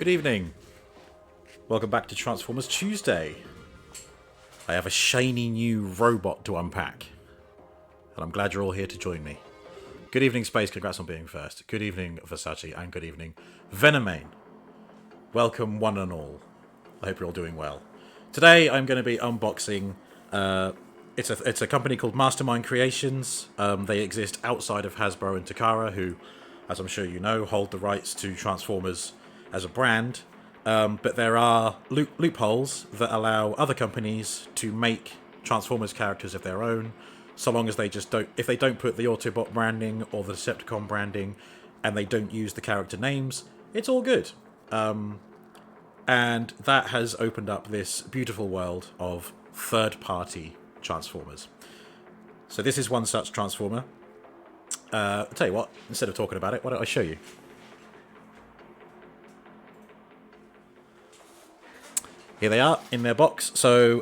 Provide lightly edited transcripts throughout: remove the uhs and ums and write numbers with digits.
Good evening. Welcome back to Transformers Tuesday. I have a shiny new robot to unpack, and I'm glad you're all here to join me. Good evening, Space. Congrats on being first. Good evening, Versace, and good evening, Venomane. Welcome, one and all. I hope you're all doing well. Today, I'm going to be unboxing. It's a company called Mastermind Creations. They exist outside of Hasbro and Takara, who, as I'm sure you know, hold the rights to Transformers as a brand. But there are loopholes that allow other companies to make Transformers characters of their own, so long as they just don't. If they don't put the Autobot branding or the Decepticon branding, and they don't use the character names, it's all good. And that has opened up this beautiful world of third-party Transformers. So this is one such Transformer. I'll tell you what, instead of talking about it, why don't I show you? Here they are in their box. So,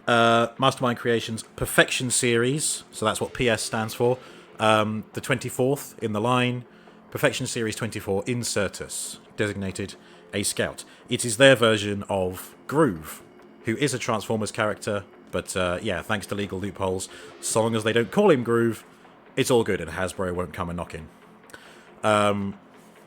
Mastermind Creations Perfection Series. So that's what PS stands for. The 24th in the line. Perfection Series 24 Incertus, designated a Scout. It is their version of Groove, who is a Transformers character. But, thanks to legal loopholes, so long as they don't call him Groove, it's all good and Hasbro won't come and knock in.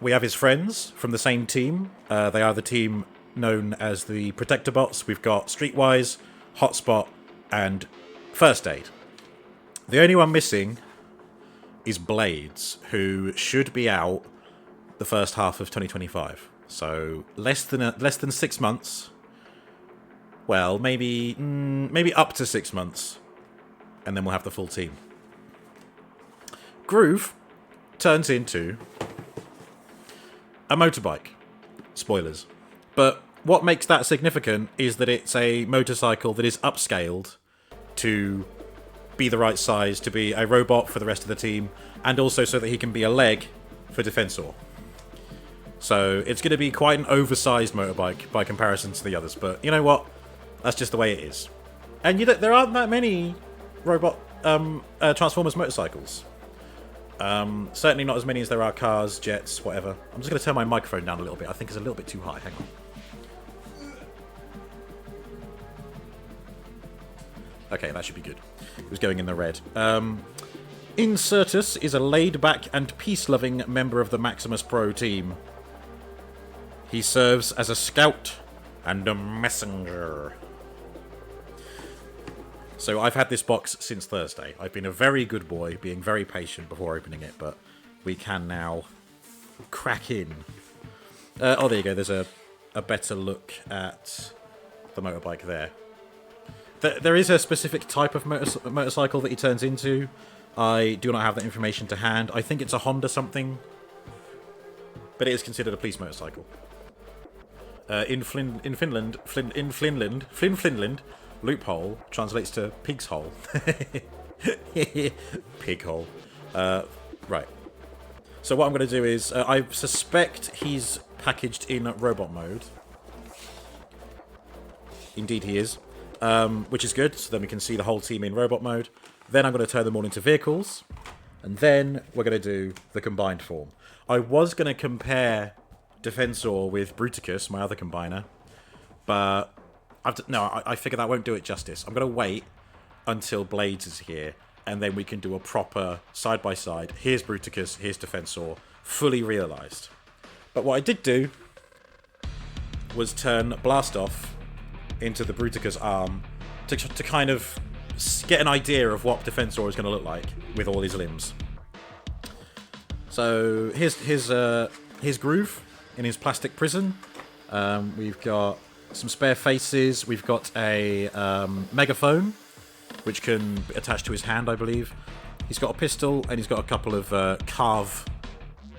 We have his friends from the same team. They are the team known as the Protector Bots. We've got Streetwise, Hotspot, and First Aid. The only one missing is Blades, who should be out the first half of 2025. So less than 6 months. Well, maybe up to 6 months, and then we'll have the full team. Groove turns into a motorbike. Spoilers. But what makes that significant is that it's a motorcycle that is upscaled to be the right size, to be a robot for the rest of the team, and also so that he can be a leg for Defensor. So it's going to be quite an oversized motorbike by comparison to the others, but you know what? That's just the way it is. And there aren't that many robot Transformers motorcycles. Certainly not as many as there are cars, jets, whatever. I'm just going to turn my microphone down a little bit. I think it's a little bit too high. Hang on. Okay, that should be good. It was going in the red. Incertus is a laid-back and peace-loving member of the Maximus Pro team. He serves as a scout and a messenger. So I've had this box since Thursday. I've been a very good boy, being very patient before opening it, but we can now crack in. There you go. There's a better look at the motorbike there. There is a specific type of motorcycle that he turns into. I do not have that information to hand. I think it's a Honda something, but it is considered a police motorcycle. In Finland, loophole translates to pig's hole. Pig hole. Right. So what I'm going to do is, I suspect he's packaged in robot mode. Indeed he is. Which is good, so then we can see the whole team in robot mode. Then I'm going to turn them all into vehicles. And then we're going to do the combined form. I was going to compare Defensor with Bruticus, my other combiner. But I figure that won't do it justice. I'm going to wait until Blades is here. And then we can do a proper side-by-side. Here's Bruticus, here's Defensor. Fully realised. But what I did do was turn Blastoff into the Bruticus arm to kind of get an idea of what Defensor is going to look like with all his limbs. So here's Groove in his plastic prison. We've got some spare faces. We've got a megaphone, which can attach to his hand, I believe. He's got a pistol, and he's got a couple of carve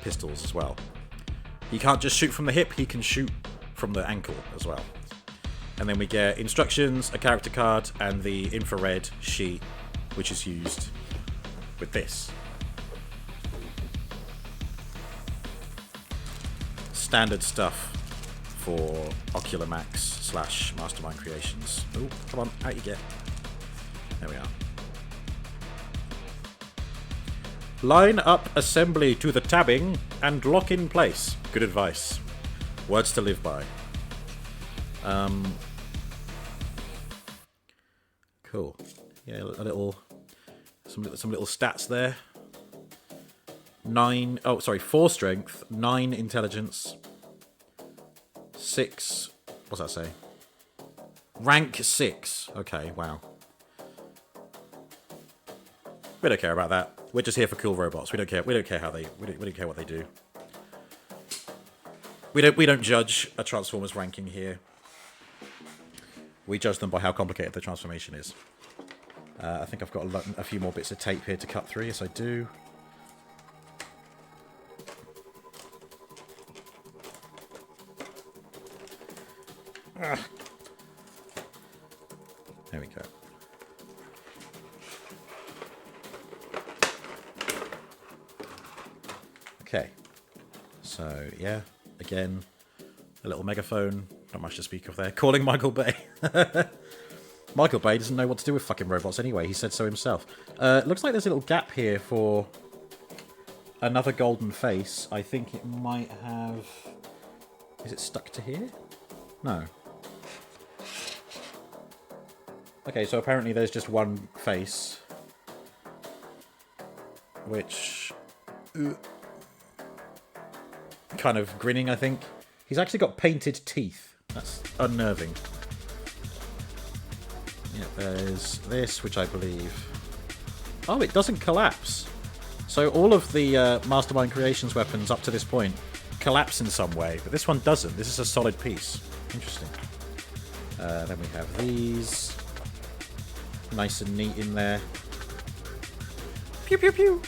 pistols as well. He can't just shoot from the hip, he can shoot from the ankle as well. And then we get instructions, a character card, and the infrared sheet, which is used with this. Standard stuff for Ocular Max / Mastermind Creations. Oh, come on, out you get. There we are. Line up assembly to the tabbing and lock in place. Good advice. Words to live by. Cool. Yeah, a little, some little stats there. 4 strength, 9 intelligence, 6. What's that say? Rank 6. Okay, wow. We don't care about that. We're just here for cool robots. We don't care. We don't care how they. We don't care what they do. We don't judge a Transformers ranking here. We judge them by how complicated the transformation is. I think I've got a few more bits of tape here to cut through. Yes, I do. There we go. Okay. So, yeah. Again, a little megaphone. Not much to speak of there. Calling Michael Bay. Michael Bay doesn't know what to do with fucking robots anyway. He said so himself. Looks like there's a little gap here for another golden face. I think it might have... Is it stuck to here? No. Okay, so apparently there's just one face. Which... kind of grinning, I think. He's actually got painted teeth. That's unnerving. Yeah, there's this, which I believe... Oh, it doesn't collapse. So all of the Mastermind Creations weapons up to this point collapse in some way, but this one doesn't. This is a solid piece. Interesting. Then we have these. Nice and neat in there. Pew, pew, pew!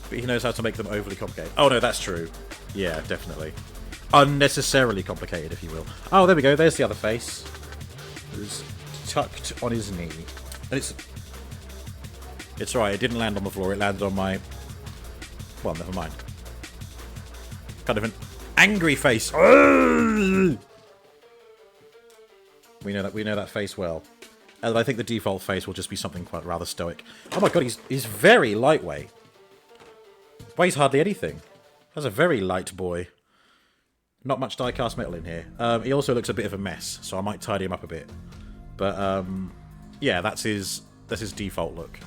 But he knows how to make them overly complicated. Oh, no, that's true. Yeah, definitely. Unnecessarily complicated, if you will. Oh, there we go. There's the other face. It was tucked on his knee. And it's alright. It didn't land on the floor. It landed on my... Well, never mind. Kind of an angry face. We know that face well. And I think the default face will just be something quite rather stoic. Oh my god, he's very lightweight. Weighs hardly anything. That's a very light boy. Not much die-cast metal in here. He also looks a bit of a mess, so I might tidy him up a bit. But, yeah, that's his default look.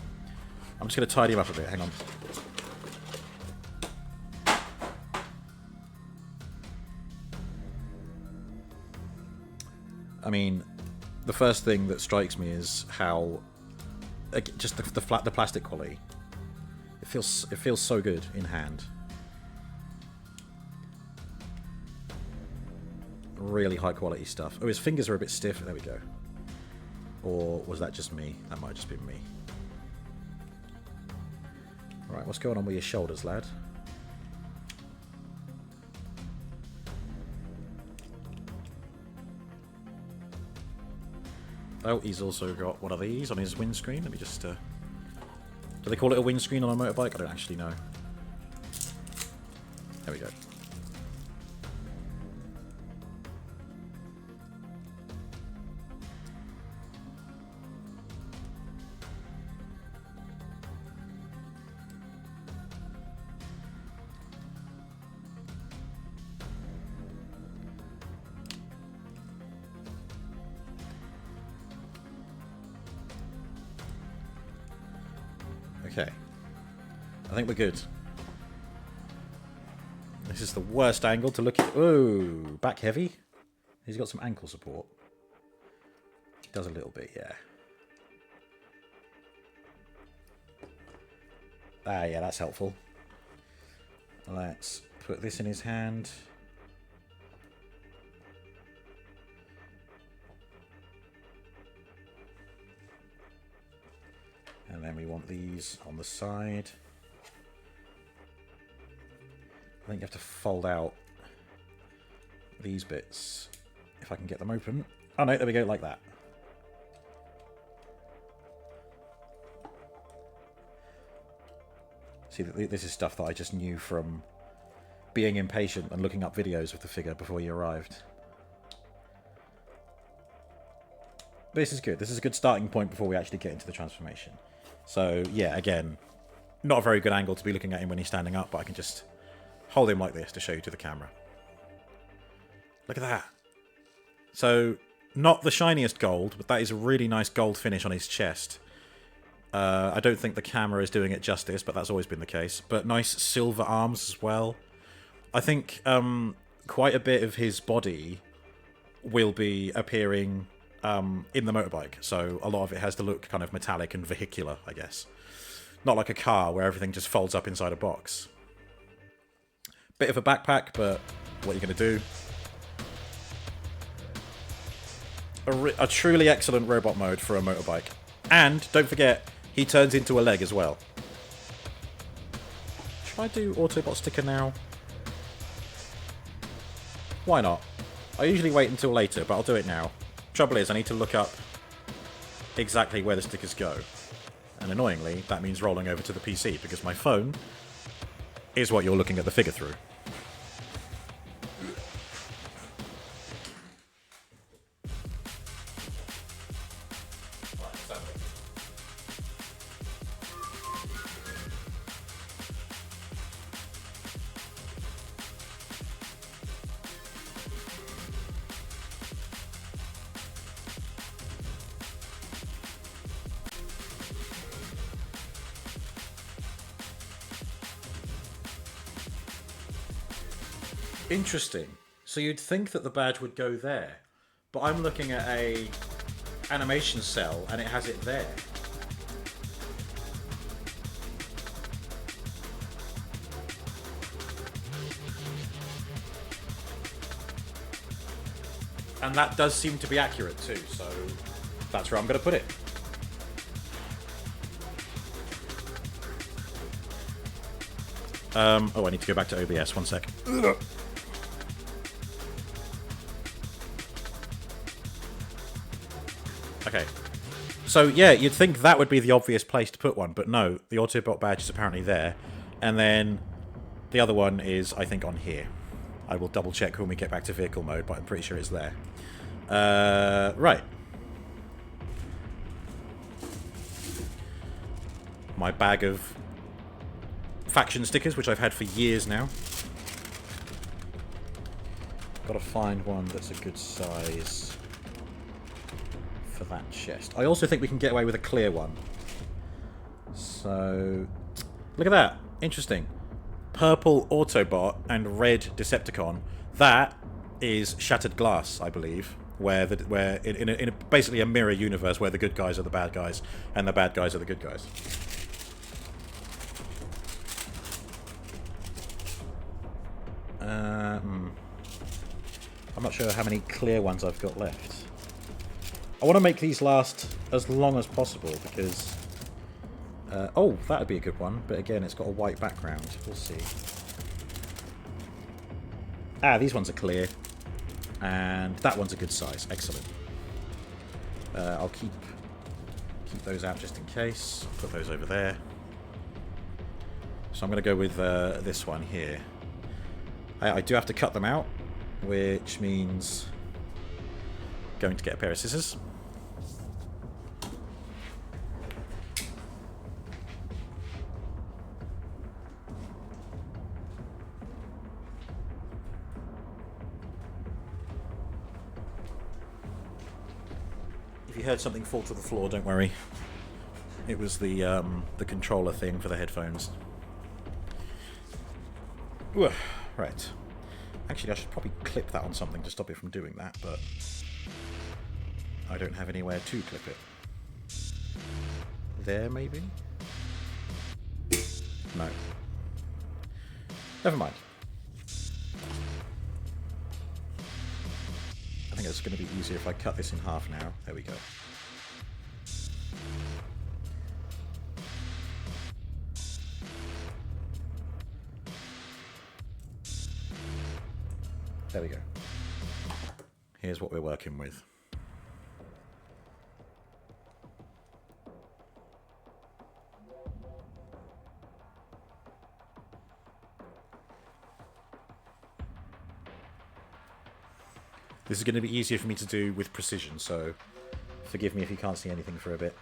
I'm just going to tidy him up a bit. Hang on. I mean, the first thing that strikes me is how... just the plastic quality. It feels so good in hand. Really high quality stuff. Oh, his fingers are a bit stiff. There we go. Or was that just me? That might have just been me. Alright, what's going on with your shoulders, lad? Oh, he's also got one of these on his windscreen. Let me just... Do they call it a windscreen on a motorbike? I don't actually know. There we go. Okay. I think we're good. This is the worst angle to look at. Oh, back heavy. He's got some ankle support. He does a little bit, yeah. Ah, yeah, that's helpful. Let's put this in his hand. And then we want these on the side. I think you have to fold out these bits if I can get them open. Oh no, there we go, like that. See, this is stuff that I just knew from being impatient and looking up videos of the figure before he arrived. But this is good. This is a good starting point before we actually get into the transformation. So, yeah, again, not a very good angle to be looking at him when he's standing up, but I can just hold him like this to show you to the camera. Look at that. So, not the shiniest gold, but that is a really nice gold finish on his chest. I don't think the camera is doing it justice, but that's always been the case. But nice silver arms as well. I think quite a bit of his body will be appearing in the motorbike. So a lot of it has to look kind of metallic and vehicular, I guess. Not like a car where everything just folds up inside a box. Bit of a backpack, but what are you going to do? A truly excellent robot mode for a motorbike. And, don't forget, he turns into a leg as well. Should I do Autobot sticker now? Why not? I usually wait until later, but I'll do it now. Trouble is, I need to look up exactly where the stickers go. And annoyingly, that means rolling over to the PC, because my phone is what you're looking at the figure through. Interesting. So you'd think that the badge would go there, but I'm looking at a animation cell and it has it there. And that does seem to be accurate too, so that's where I'm going to put it. Oh, I need to go back to OBS, one sec. Okay. So, yeah, you'd think that would be the obvious place to put one, but no, the Autobot badge is apparently there. And then the other one is, I think, on here. I will double check when we get back to vehicle mode, but I'm pretty sure it's there. Right. My bag of faction stickers, which I've had for years now. Gotta find one that's a good size for that chest. I also think we can get away with a clear one. So, look at that. Interesting. Purple Autobot and red Decepticon. That is Shattered Glass, I believe. Where in basically a mirror universe where the good guys are the bad guys and the bad guys are the good guys. I'm not sure how many clear ones I've got left. I want to make these last as long as possible because... oh, that would be a good one, but again, it's got a white background. We'll see. Ah, these ones are clear. And that one's a good size. Excellent. I'll keep those out just in case. Put those over there. So I'm going to go with this one here. I do have to cut them out, which means going to get a pair of scissors. If you heard something fall to the floor, don't worry. It was the controller thing for the headphones. Ooh. Right. Actually, I should probably clip that on something to stop it from doing that, but I don't have anywhere to clip it. There, maybe? No. Never mind. I think it's going to be easier if I cut this in half now. There we go. There we go. Here's what we're working with. This is going to be easier for me to do with precision, so forgive me if you can't see anything for a bit.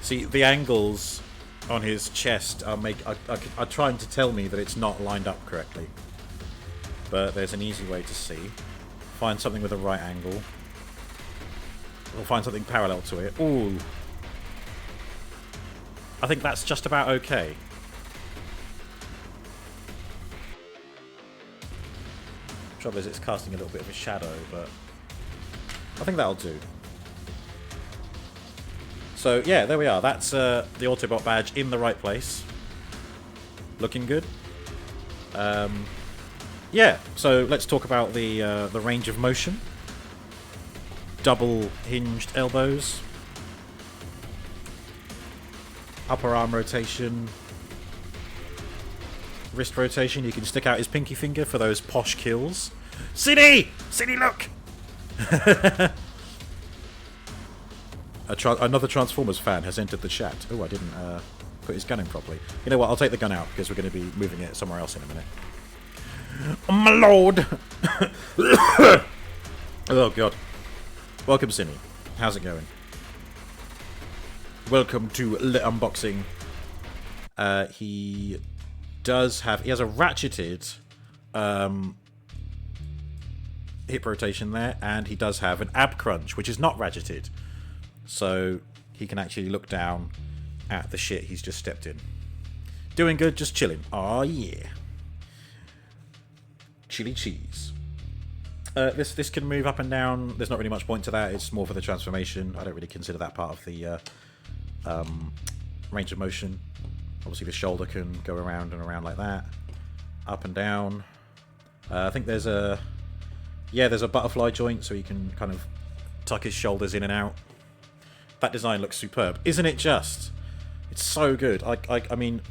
See, the angles on his chest are trying to tell me that it's not lined up correctly. But there's an easy way to see. Find something with a right angle. Or find something parallel to it. Ooh. I think that's just about okay. Trouble is, it's casting a little bit of a shadow, but I think that'll do. So yeah, there we are. That's the Autobot badge in the right place. Looking good. Yeah. So let's talk about the range of motion. Double hinged elbows. Upper arm rotation. Wrist rotation. You can stick out his pinky finger for those posh kills. Cindy! Cindy, look! Another Transformers fan has entered the chat. Oh, I didn't put his gun in properly. You know what? I'll take the gun out because we're going to be moving it somewhere else in a minute. Oh, my lord! Oh, God. Welcome, Cindy. How's it going? Welcome to the unboxing. He has a ratcheted hip rotation there, and he does have an ab crunch, which is not ratcheted. So he can actually look down at the shit he's just stepped in. Doing good, just chilling. Oh yeah. Chili cheese. This can move up and down. There's not really much point to that. It's more for the transformation. I don't really consider that part of the range of motion. Obviously the shoulder can go around and around like that. Up and down. I think there's a butterfly joint, so you can kind of tuck his shoulders in and out. That design looks superb. Isn't it just? It's so good. I mean,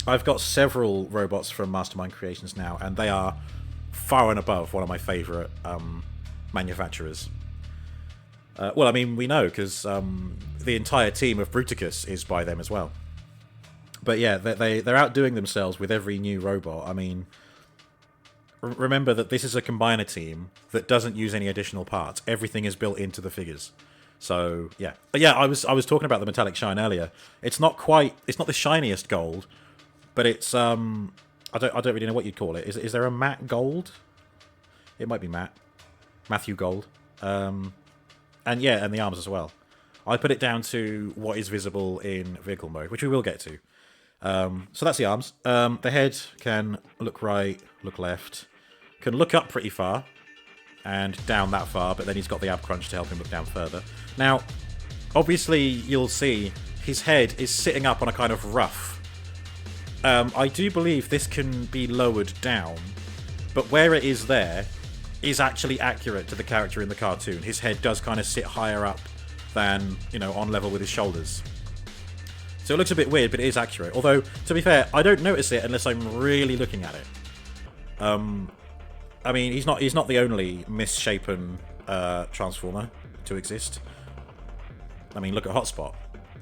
I've got several robots from Mastermind Creations now, and they are far and above one of my favourite manufacturers. Well, I mean, we know, because the entire team of Bruticus is by them as well. But yeah, they're outdoing themselves with every new robot. I mean, remember that this is a combiner team that doesn't use any additional parts. Everything is built into the figures. So yeah, but yeah, I was talking about the metallic shine earlier. It's not the shiniest gold, but it's I don't really know what you'd call it. Is there a matte gold? It might be matte, Matthew Gold, and yeah, and the arms as well. I put it down to what is visible in vehicle mode, which we will get to. So that's the arms. The head can look right, look left, can look up pretty far, and down that far, but then he's got the ab crunch to help him look down further. Now, obviously, you'll see his head is sitting up on a kind of rough. I do believe this can be lowered down, but where it is there is actually accurate to the character in the cartoon. His head does kind of sit higher up than, you know, on level with his shoulders. So it looks a bit weird, but it is accurate. Although, to be fair, I don't notice it unless I'm really looking at it. I mean, he's not the only misshapen Transformer to exist. I mean, look at Hotspot.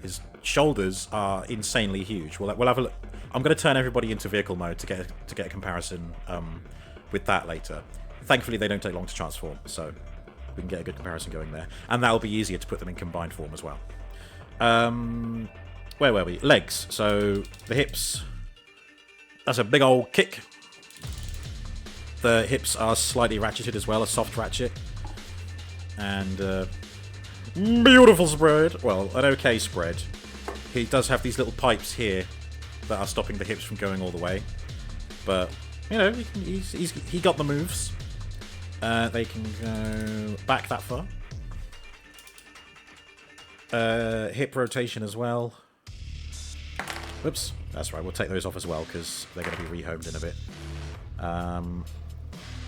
His shoulders are insanely huge. We'll have a look. I'm going to turn everybody into vehicle mode to get a comparison with that later. Thankfully, they don't take long to transform, so we can get a good comparison going there. And that'll be easier to put them in combined form as well. Where were we? Legs. So the hips. That's a big old kick. The hips are slightly ratcheted as well, a soft ratchet. And beautiful spread. Well, an okay spread. He does have these little pipes here that are stopping the hips from going all the way. But, you know, he got the moves. They can go back that far. Hip rotation as well. Whoops. That's right, we'll take those off as well, because they're going to be rehomed in a bit.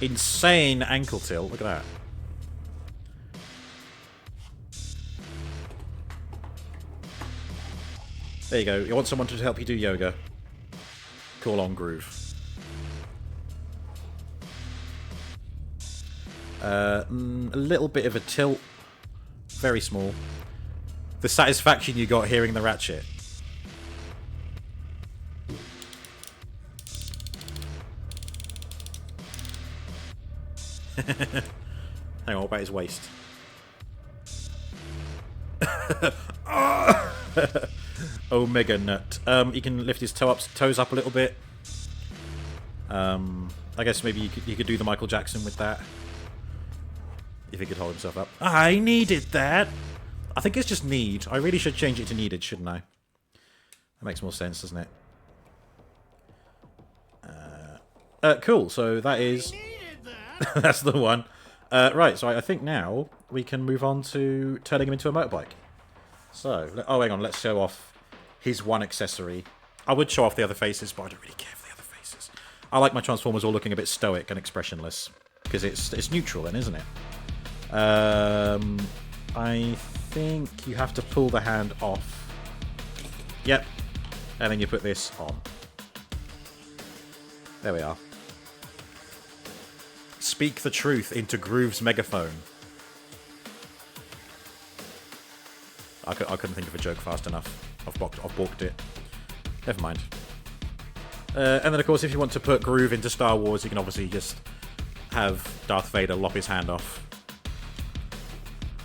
Insane ankle tilt. Look at that. There you go. You want someone to help you do yoga. Call on Groove. A little bit of a tilt. Very small. The satisfaction you got hearing the ratchet. Hang on, what about his waist? Omega nut. He can lift his toes up a little bit. I guess maybe you could do the Michael Jackson with that. If he could hold himself up. I needed that! I think it's just need. I really should change it to needed, shouldn't I? That makes more sense, doesn't it? Cool, so that is... That's the one. Right, so I think now we can move on to turning him into a motorbike. So, oh, hang on, let's show off his one accessory. I would show off the other faces, but I don't really care for the other faces. I like my Transformers all looking a bit stoic and expressionless. Because it's neutral then, isn't it? I think you have to pull the hand off. Yep. And then you put this on. There we are. Speak the truth into Groove's megaphone. I couldn't think of a joke fast enough. I've balked it. Never mind. And then, of course, if you want to put Groove into Star Wars, you can obviously just have Darth Vader lop his hand off.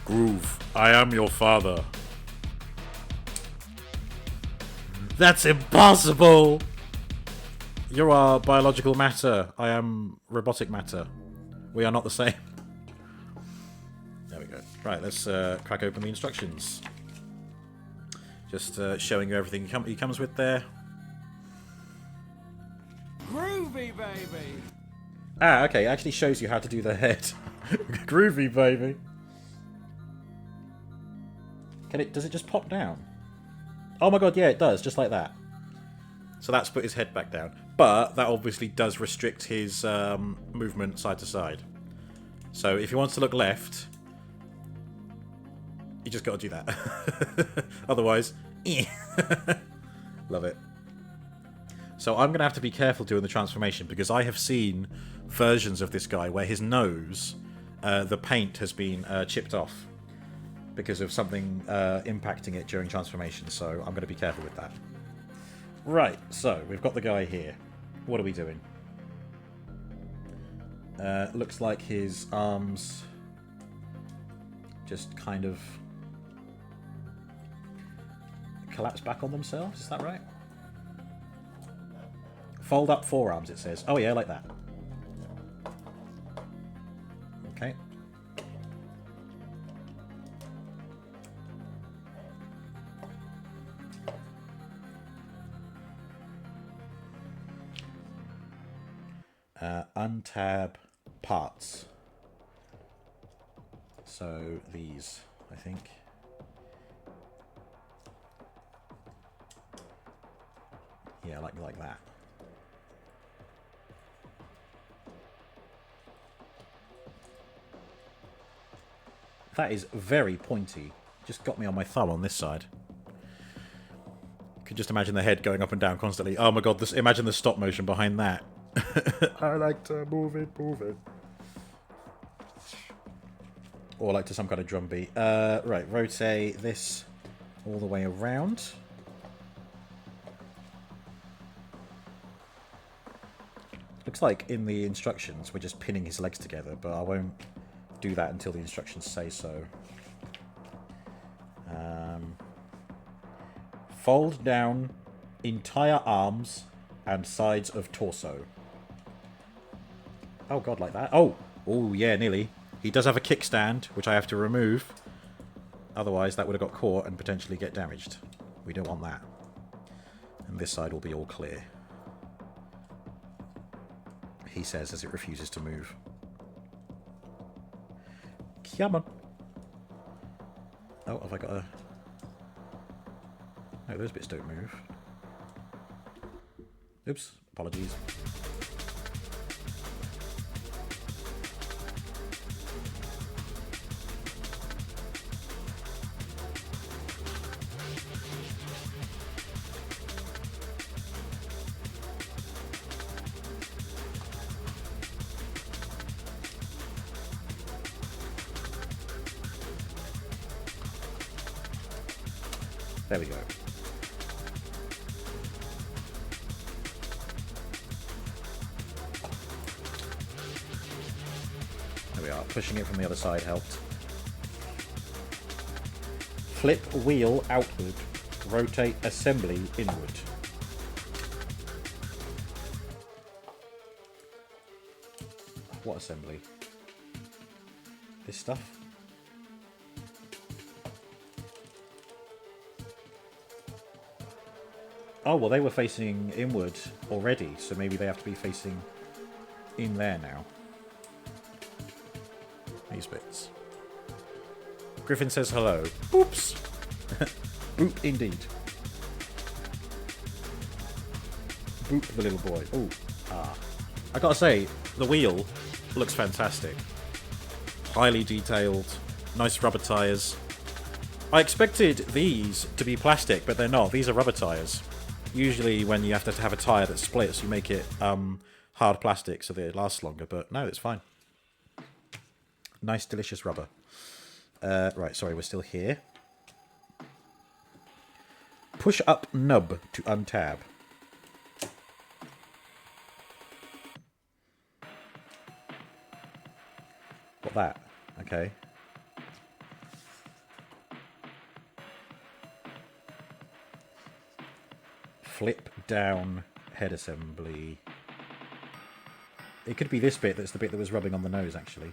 Groove, I am your father. That's impossible! You are biological matter. I am robotic matter. We are not the same. There we go. Right, let's crack open the instructions. Just showing you everything he comes with there. Groovy, baby! Ah, okay. It actually shows you how to do the head. Groovy, baby. Does it just pop down? Oh my god, yeah, it does. Just like that. So that's put his head back down. But that obviously does restrict his movement side to side. So if he wants to look left, you just got to do that. Otherwise, love it. So I'm going to have to be careful doing the transformation because I have seen versions of this guy where his nose, the paint has been chipped off because of something impacting it during transformation. So I'm going to be careful with that. Right, so we've got the guy here. What are we doing? Looks like his arms just kind of collapse back on themselves. Is that right? Fold up forearms, it says. Oh yeah, like that. Okay. Untab parts. So these, I think. Yeah, like that. That is very pointy. Just got me on my thumb on this side. Could just imagine the head going up and down constantly. Oh my god, imagine the stop motion behind that. I like to move it. Or like to some kind of drum beat. Right, rotate this all the way around. Looks like in the instructions we're just pinning his legs together, but I won't do that until the instructions say so. Fold down entire arms and sides of torso. Oh god, like that? Oh yeah, nearly. He does have a kickstand, which I have to remove. Otherwise that would have got caught and potentially get damaged. We don't want that. And this side will be all clear. He says as it refuses to move. Come on. Oh, have I got a... No, those bits don't move. Oops, apologies. There we go. There we are. Pushing it from the other side helped. Flip wheel outward. Rotate assembly inward. What assembly? This stuff? Oh, well, they were facing inward already, so maybe they have to be facing in there now. These bits. Griffin says hello. Oops. Boop indeed. Boop the little boy. Ooh. Ah. I gotta say, the wheel looks fantastic. Highly detailed. Nice rubber tyres. I expected these to be plastic, but they're not. These are rubber tyres. Usually when you have to have a tyre that splits, you make it hard plastic so that it lasts longer, but no, it's fine. Nice, delicious rubber. Right, sorry, we're still here. Push up nub to untab. What that? Okay. Flip down head assembly. It could be this bit that's the bit that was rubbing on the nose, actually.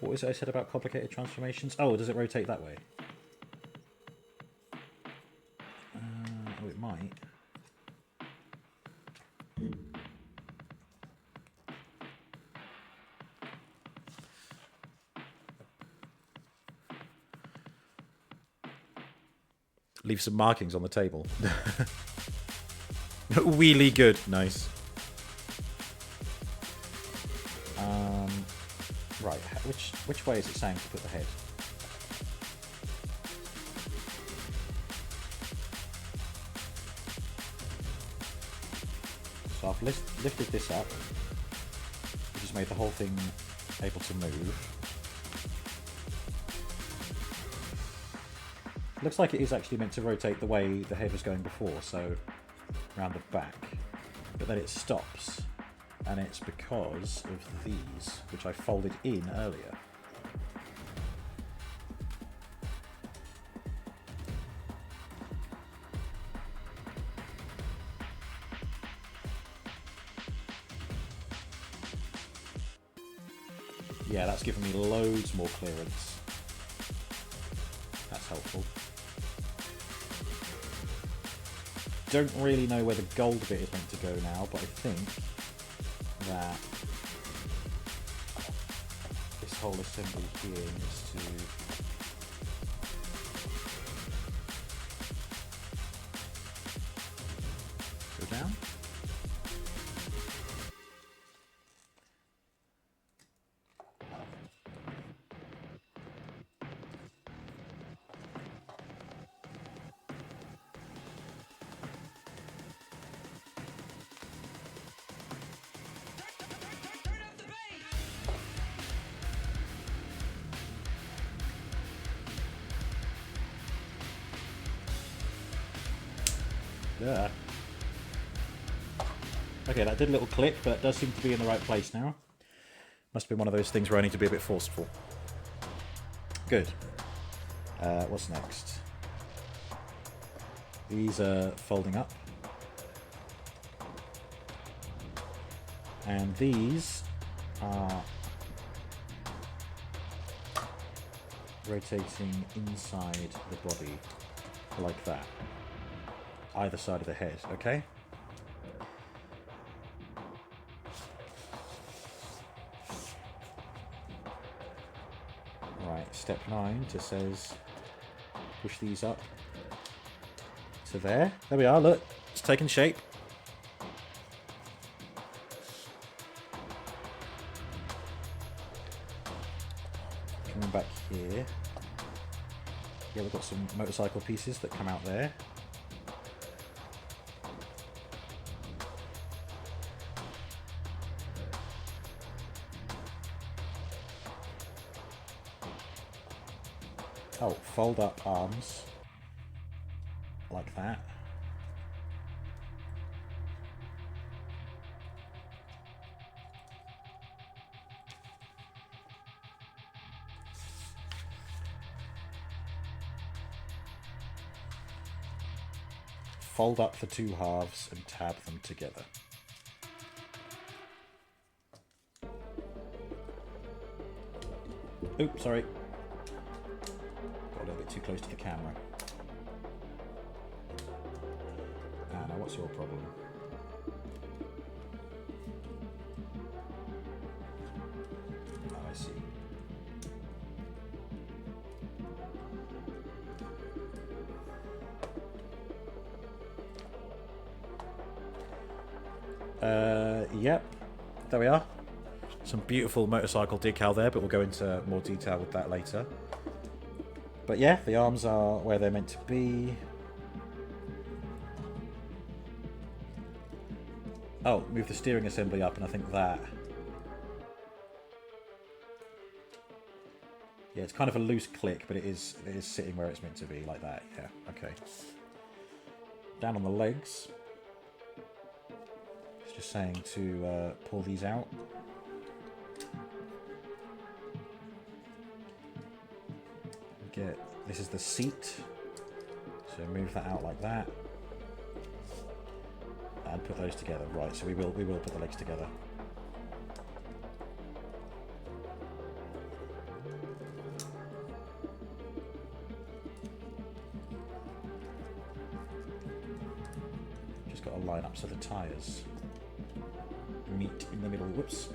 What was it I said about complicated transformations? Oh, does it rotate that way? Oh, it might. Leave some markings on the table. Really good. Nice. Right, which way is it saying to put the head? So I've lifted this up, which has made the whole thing able to move. Looks like it is actually meant to rotate the way the head was going before, so around the back. But then it stops. And it's because of these, which I folded in earlier. Yeah, that's given me loads more clearance. That's helpful. Don't really know where the gold bit is meant to go now, but I think that this whole assembly here needs to go down. Yeah. Okay, that did a little click, but it does seem to be in the right place now. Must be one of those things where I need to be a bit forceful. Good. What's next? These are folding up. And these are rotating inside the body like that. Either side of the head, okay? Right, step 9 just says push these up to there. There we are, look, it's taken shape. Coming back here. Yeah, we've got some motorcycle pieces that come out there. Oh, fold up arms. Like that. Fold up the two halves and tab them together. Oops, sorry. Got a little bit too close to the camera. Now what's your problem? Oh, I see. Yep, there we are. Some beautiful motorcycle decal there, but we'll go into more detail with that later. But yeah, the arms are where they're meant to be. Oh, move the steering assembly up, and I think that... Yeah, it's kind of a loose click, but it is sitting where it's meant to be, like that. Yeah, okay. Down on the legs. It's just saying to pull these out. This is the seat, so move that out like that, and put those together. Right, so we will put the legs together. Just got to line up so the tyres meet in the middle. Whoops.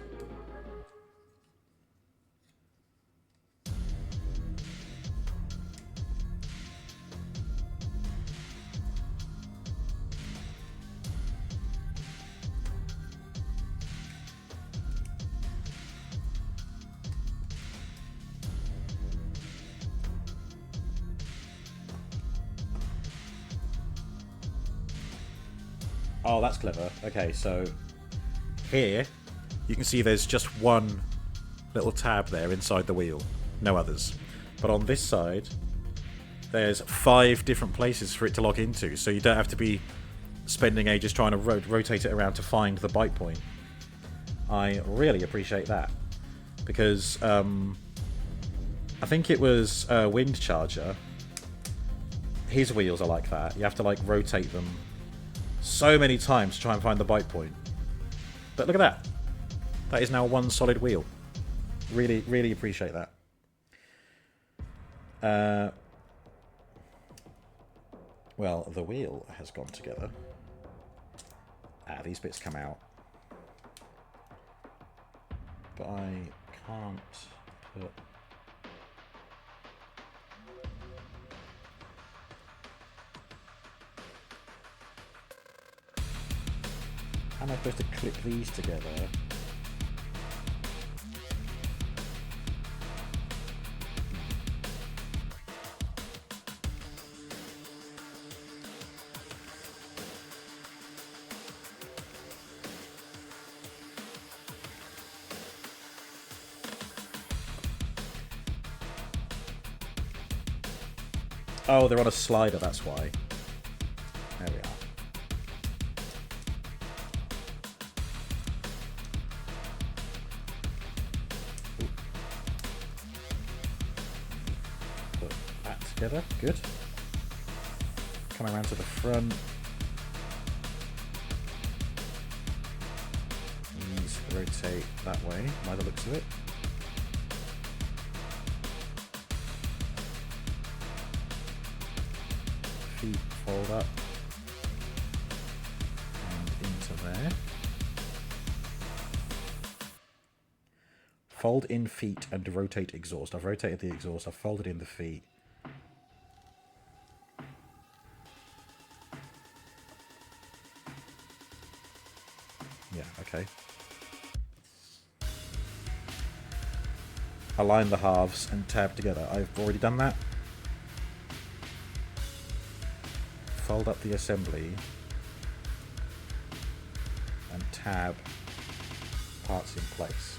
Oh, that's clever. Okay, so here you can see there's just one little tab there inside the wheel, no others. But on this side, there's 5 different places for it to log into, so you don't have to be spending ages trying to rotate it around to find the bite point. I really appreciate that, because I think it was Wind Charger. His wheels are like that. You have to like rotate them so many times to try and find the bite point. But look at that. That is now one solid wheel. Really, really appreciate that. Well, the wheel has gone together. These bits come out. But I can't put... How am I supposed to clip these together? Oh, they're on a slider, that's why. There we are. Put that together, good. Coming around to the front. These rotate that way, by the looks of it. Feet fold up and into there. Fold in feet and rotate exhaust. I've rotated the exhaust, I've folded in the feet. Yeah, okay. align the halves and tab together. I've already done that. Fold up the assembly and tab parts in place.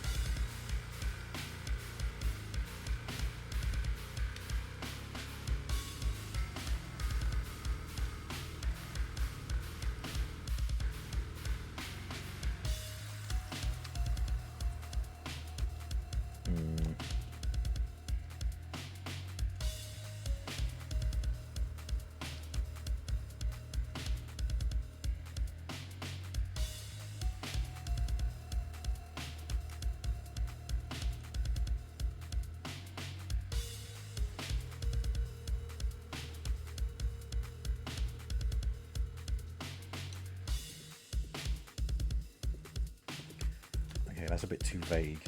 Okay, that's a bit too vague.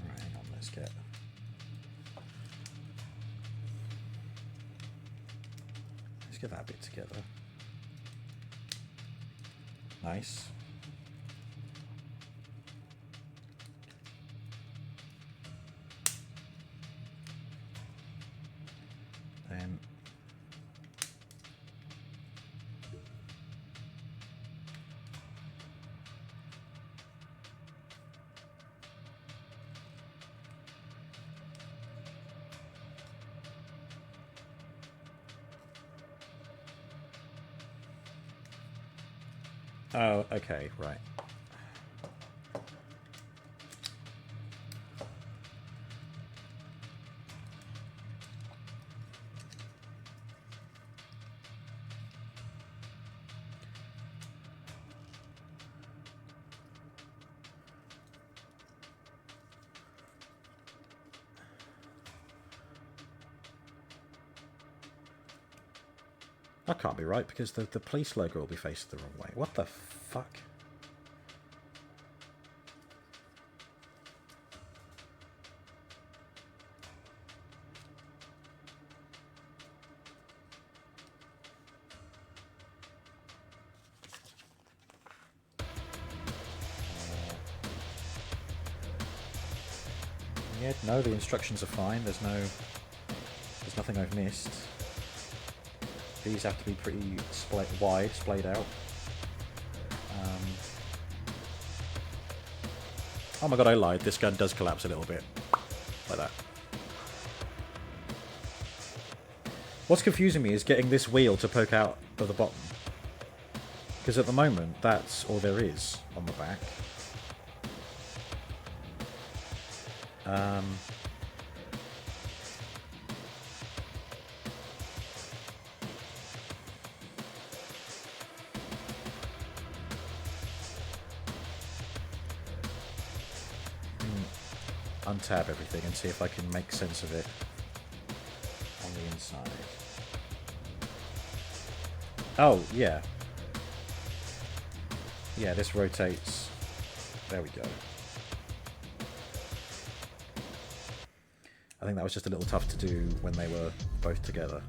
Right, hang on, let's get that bit together. Nice. Then oh, okay, right. That can't be right because the police logo will be facing the wrong way. What the fuck? Yeah, no, the instructions are fine. There's nothing I've missed. These have to be pretty wide, splayed out. Oh my god, I lied. This gun does collapse a little bit. Like that. What's confusing me is getting this wheel to poke out of the bottom. Because at the moment, that's all there is on the back. Untab everything and see if I can make sense of it on the inside. Oh, yeah. Yeah, this rotates. There we go. I think that was just a little tough to do when they were both together.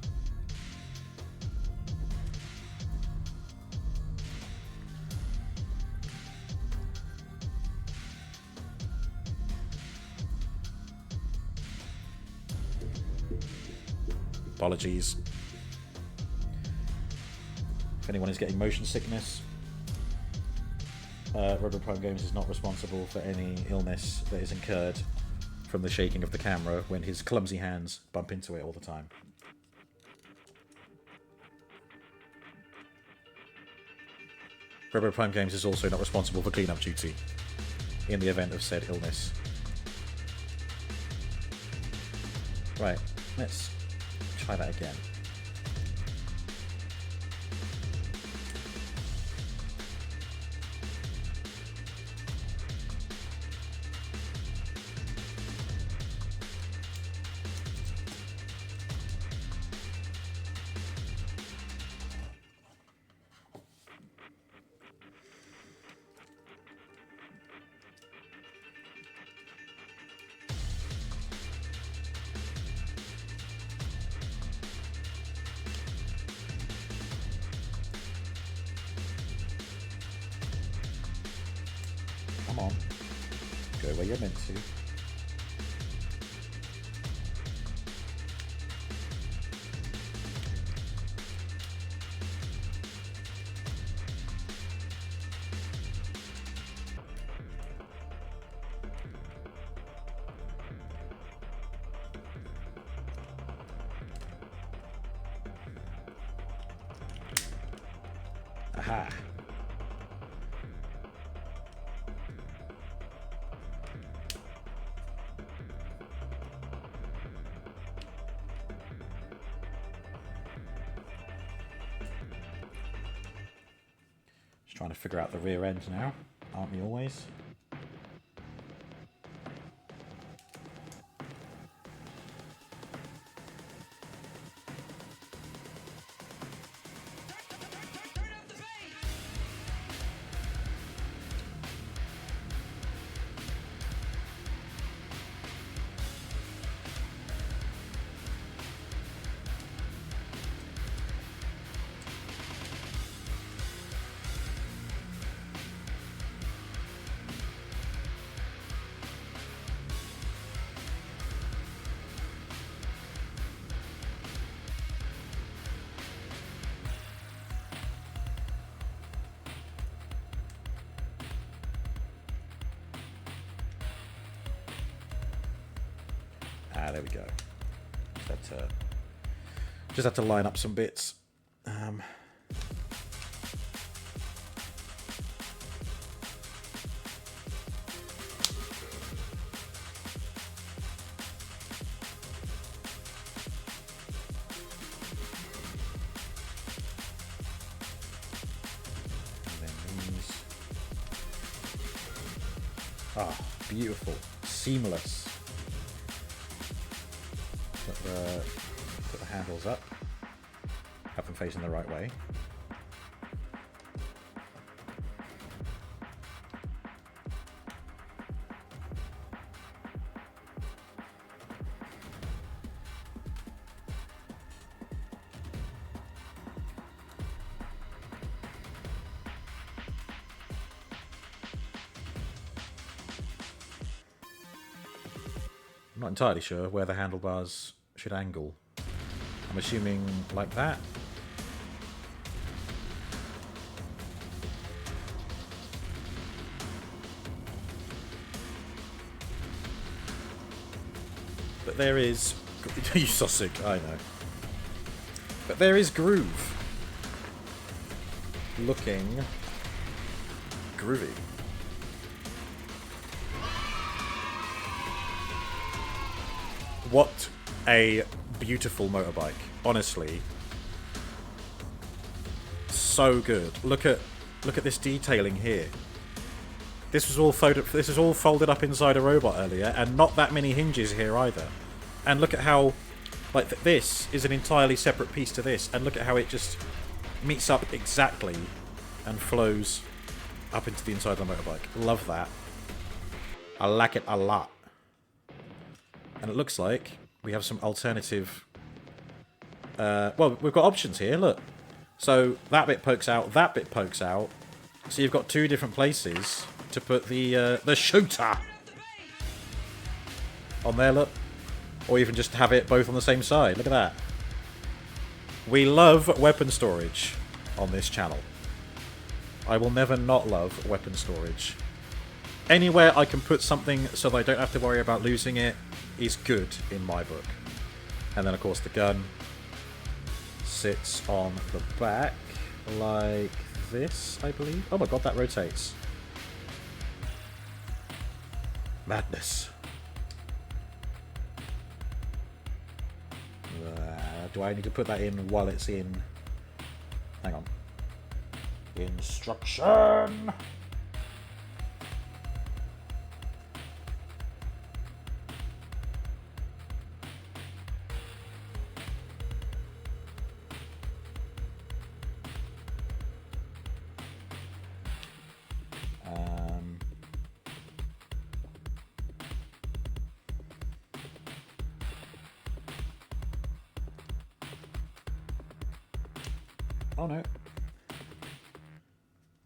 Apologies. If anyone is getting motion sickness, Rubber Prime Games is not responsible for any illness that is incurred from the shaking of the camera when his clumsy hands bump into it all the time. Rubber Prime Games is also not responsible for cleanup duty in the event of said illness. Right, let's try that again. Come on. Go where you're meant to. Aha. Just trying to figure out the rear end now, aren't we always? Ah, there we go. Just had to line up some bits. Ah, beautiful, seamless. Put the handles up, have them facing the right way. I'm not entirely sure where the handlebars should angle. I'm assuming like that. But there is... You sausage, I know. But there is groove. Looking groovy. What a beautiful motorbike, honestly. So good. Look at this detailing here. This was all folded up inside a robot earlier, and not that many hinges here either. And look at how, like, this is an entirely separate piece to this, and look at how it just meets up exactly and flows up into the inside of the motorbike. Love that. I like it a lot. And it looks like we have some alternative... well, we've got options here, look. So that bit pokes out, that bit pokes out. So you've got two different places to put the shooter on there, look. Or even just have it both on the same side. Look at that. We love weapon storage on this channel. I will never not love weapon storage. Anywhere I can put something so that I don't have to worry about losing it is good in my book. And then, of course, the gun sits on the back like this, I believe. Oh my god, that rotates. Madness. Do I need to put that in while it's in... Hang on. Instruction! Oh no.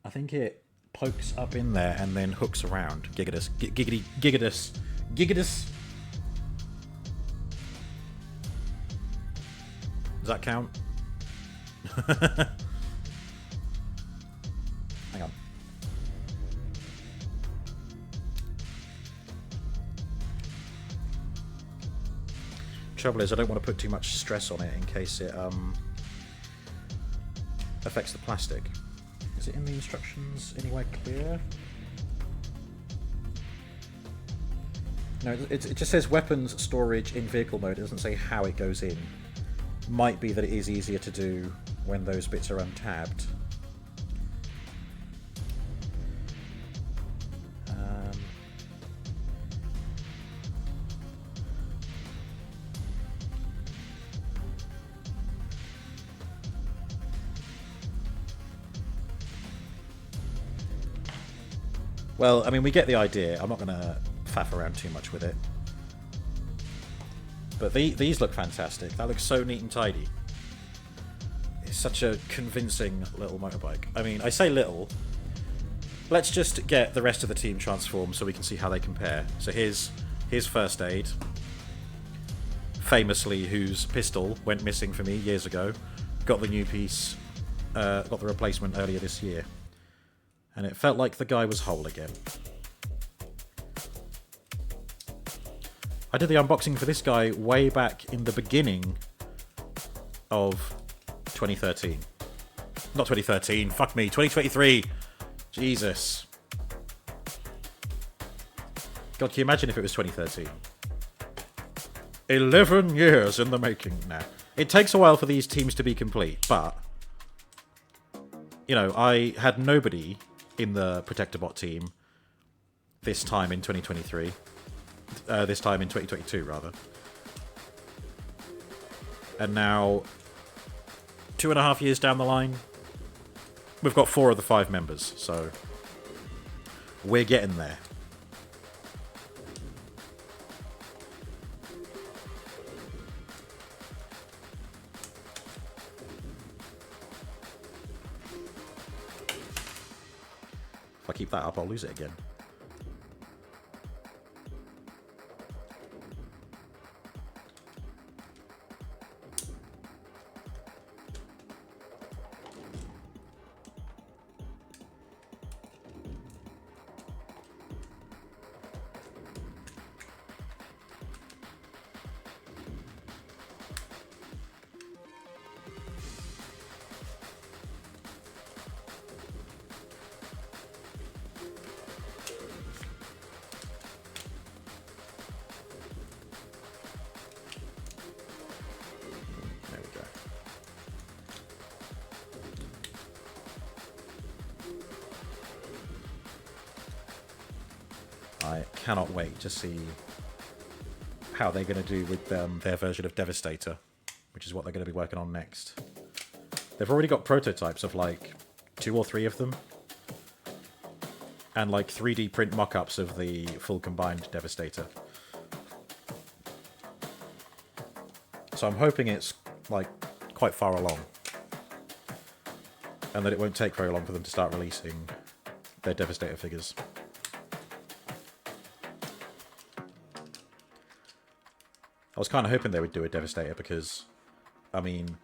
I think it pokes up in there and then hooks around. Gigadus. Giggity. Gigadus. Gigadus. Does that count? Hang on. Trouble is, I don't want to put too much stress on it in case it affects the plastic. Is it in the instructions anywhere clear? No, it just says weapons storage in vehicle mode. It doesn't say how it goes in. Might be that it is easier to do when those bits are untabbed. Well, I mean, we get the idea. I'm not going to faff around too much with it. But these look fantastic. That looks so neat and tidy. It's such a convincing little motorbike. I mean, I say little. Let's just get the rest of the team transformed so we can see how they compare. So here's First Aid. Famously, whose pistol went missing for me years ago. Got the new piece, got the replacement earlier this year. And it felt like the guy was whole again. I did the unboxing for this guy way back in the beginning of 2013. Not 2013, fuck me, 2023. Jesus. God, can you imagine if it was 2013? 11 years in the making now. It takes a while for these teams to be complete, but... You know, I had nobody in the Protectorbot team this time in 2023. This time in 2022, rather. And now, 2.5 years down the line, we've got 4 of the 5 members, so we're getting there. If I keep that up, I'll lose it again. I cannot wait to see how they're going to do with their version of Devastator, which is what they're going to be working on next. They've already got prototypes of like 2 or 3 of them, and like 3D print mock-ups of the full combined Devastator. So I'm hoping it's like quite far along, and that it won't take very long for them to start releasing their Devastator figures. I was kind of hoping they would do a Devastator because, I mean,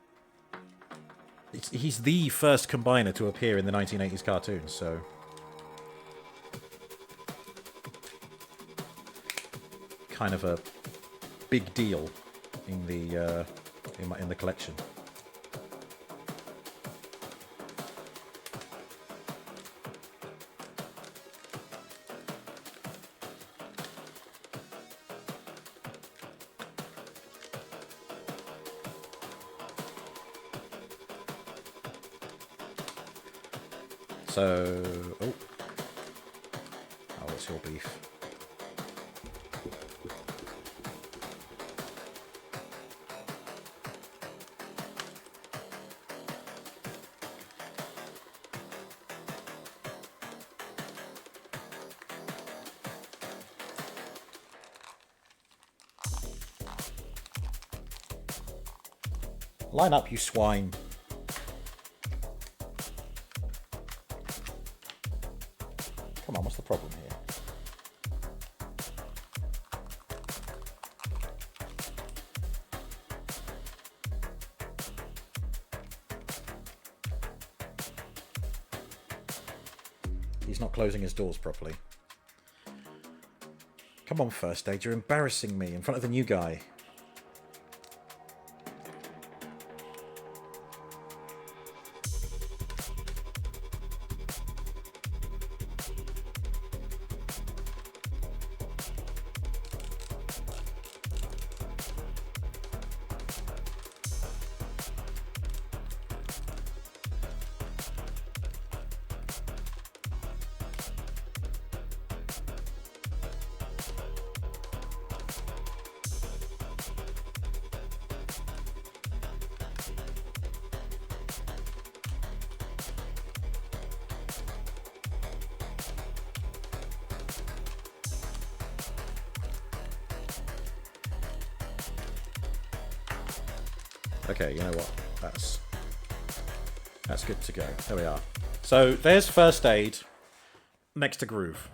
he's the first combiner to appear in the 1980s cartoons, so... kind of a big deal in the in the collection. So, oh, what's your beef? Line up, you swine. He's not closing his doors properly. Come on, first aid. You're embarrassing me in front of the new guy. Okay, you know what? That's good to go. There we are. So there's first aid next to Groove.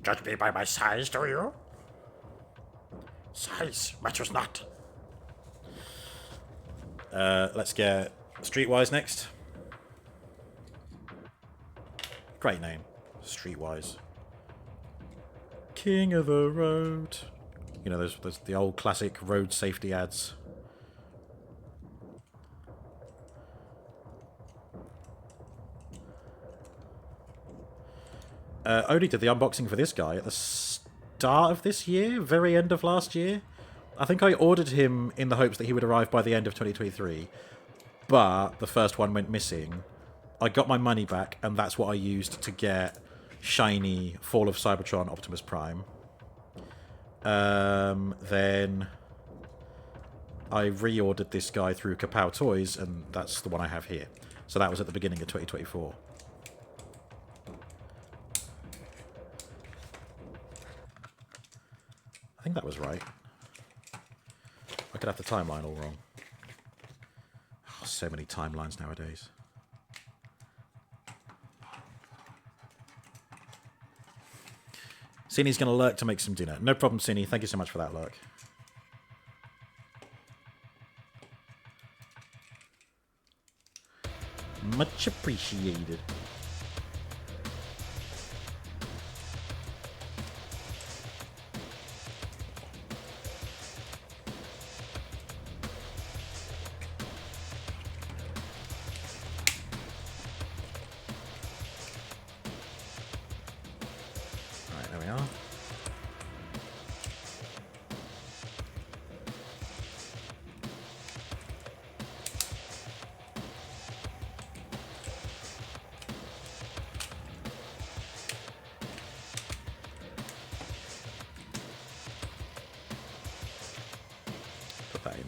Judge me by my size, do you? Size matters not. Let's get Streetwise next. Great name. Streetwise. King of the road. You know, there's the old classic road safety ads. Only did the unboxing for this guy at the start of this year, very end of last year. I think I ordered him in the hopes that he would arrive by the end of 2023, but the first one went missing. I got my money back, and that's what I used to get shiny Fall of Cybertron Optimus Prime. Then I reordered this guy through Kapow Toys, and that's the one I have here. So that was at the beginning of 2024. I think that was right. I could have the timeline all wrong. Oh, so many timelines nowadays. Cinny's going to lurk to make some dinner. No problem, Cinny. Thank you so much for that lurk. Much appreciated.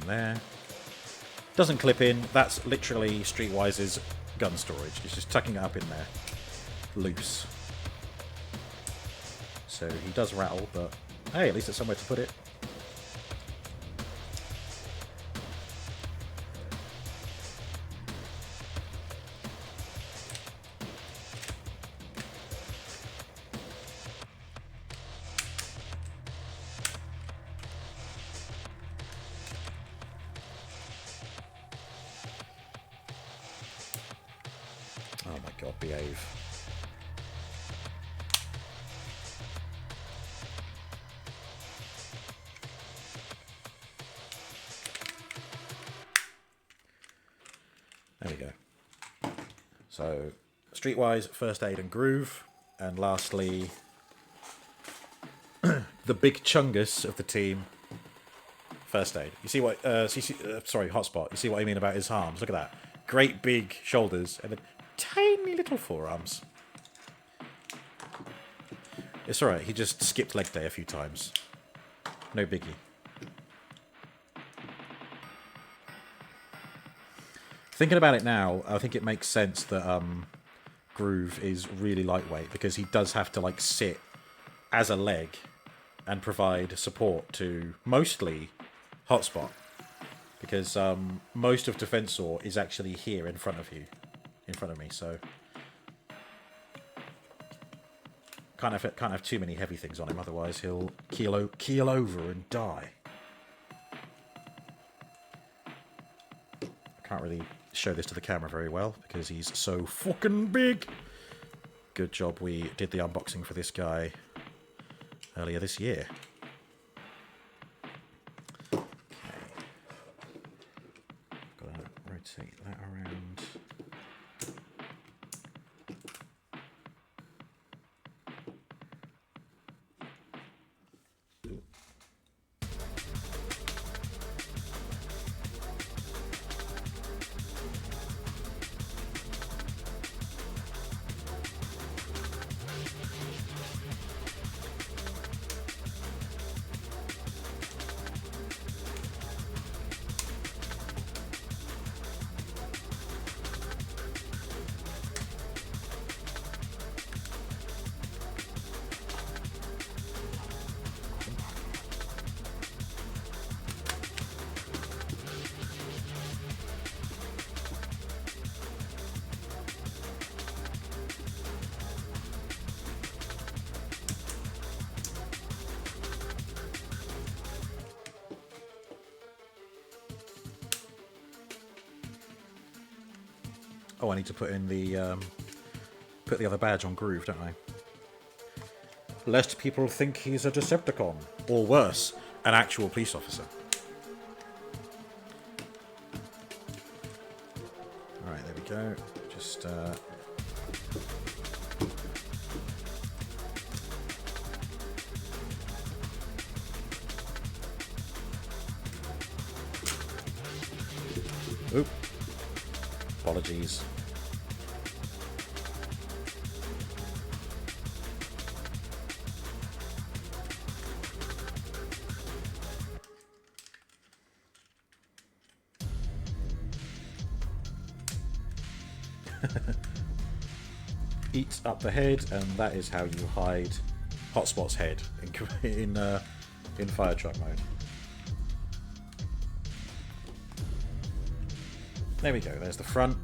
There. Doesn't clip in. That's literally Streetwise's gun storage. It's just tucking it up in there. Loose. So he does rattle, but hey, at least there's somewhere to put it. Oh my god, behave. There we go. So, Streetwise, First Aid and Groove. And lastly, the big chungus of the team, First Aid. You see what, sorry, Hotspot. You see what I mean about his arms? Look at that. Great big shoulders and then tiny little forearms. It's alright, he just skipped leg day a few times. No biggie. Thinking about it now, I think it makes sense that Groove is really lightweight, because he does have to like sit as a leg and provide support to mostly Hotspot. Because most of Defensor is actually here in front of you. In front of me, so can't have too many heavy things on him, otherwise he'll keel over and die. Can't really show this to the camera very well because he's so fucking big. Good job we did the unboxing for this guy earlier this year. Okay. Gotta rotate that around. Oh, I need to put in the put the other badge on Groove, don't I? Lest people think he's a Decepticon, or worse, an actual police officer. All right, there we go. Just oop. Apologies. Eats up the head, and that is how you hide Hotspot's head in fire truck mode. There we go, there's the front.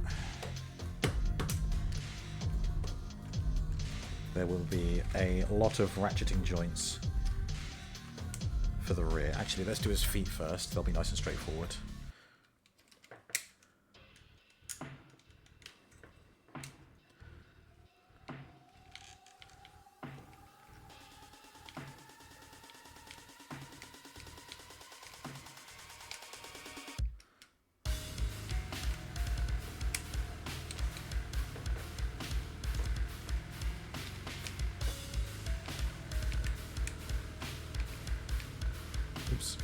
There will be a lot of ratcheting joints for the rear. Actually, let's do his feet first, they'll be nice and straightforward. Oops.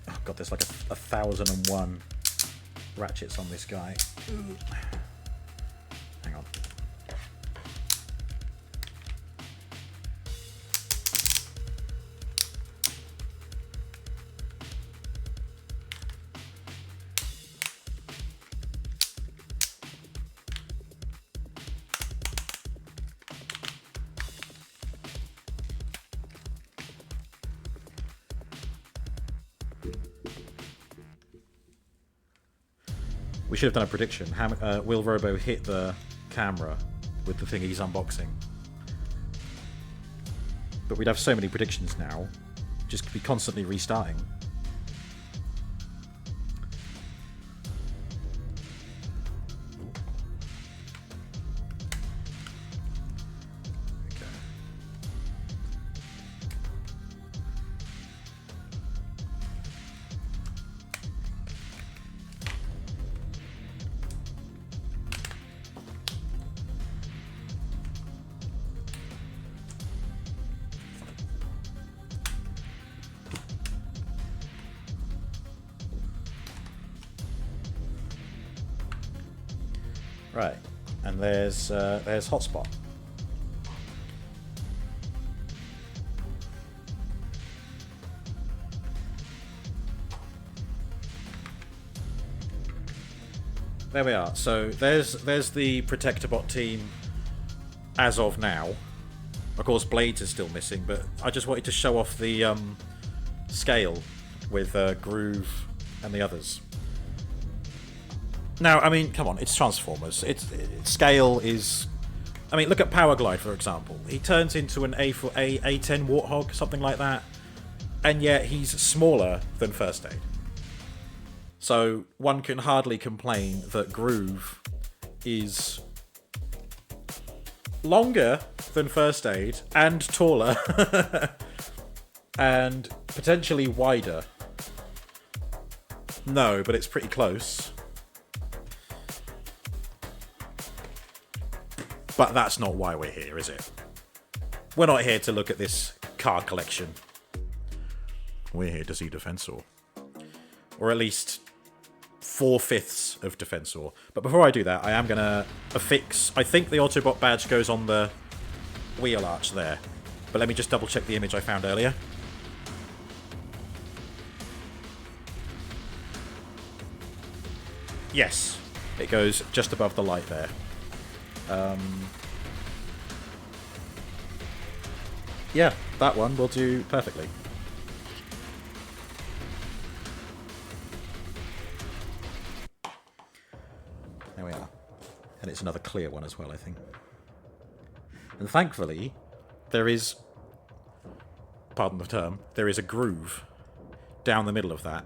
Oh god, there's like a 1001 ratchets on this guy. Ooh. Hang on. We should have done a prediction. Will Robo hit the camera with the thing he's unboxing? But we'd have so many predictions now. Just be constantly restarting. Right, and there's Hotspot. There we are. So there's the Protectorbot team as of now. Of course, blades are still missing, but I just wanted to show off the scale with Groove and the others. Now, I mean, come on, it's Transformers. Its scale is... I mean, look at Power Glide, for example. He turns into an A10 Warthog, something like that, and yet he's smaller than First Aid. So one can hardly complain that Groove is longer than First Aid and taller and potentially wider. No, but it's pretty close. But that's not why we're here, is it? We're not here to look at this car collection. We're here to see Defensor. Or at least 4/5 of Defensor. But before I do that, I am going to affix... I think the Autobot badge goes on the wheel arch there. But let me just double check the image I found earlier. Yes, it goes just above the light there. Yeah, that one will do perfectly. There we are. And it's another clear one as well, I think. And thankfully, there is, pardon the term, there is a groove down the middle of that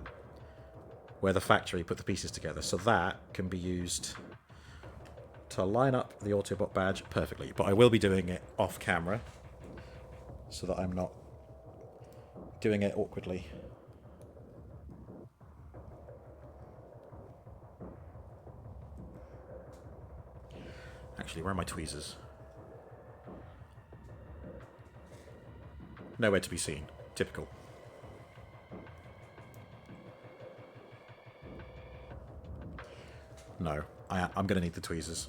where the factory put the pieces together. So that can be used to line up the Autobot badge perfectly. But I will be doing it off camera so that I'm not doing it awkwardly. Actually, where are my tweezers? Nowhere to be seen. Typical. No, I'm going to need the tweezers.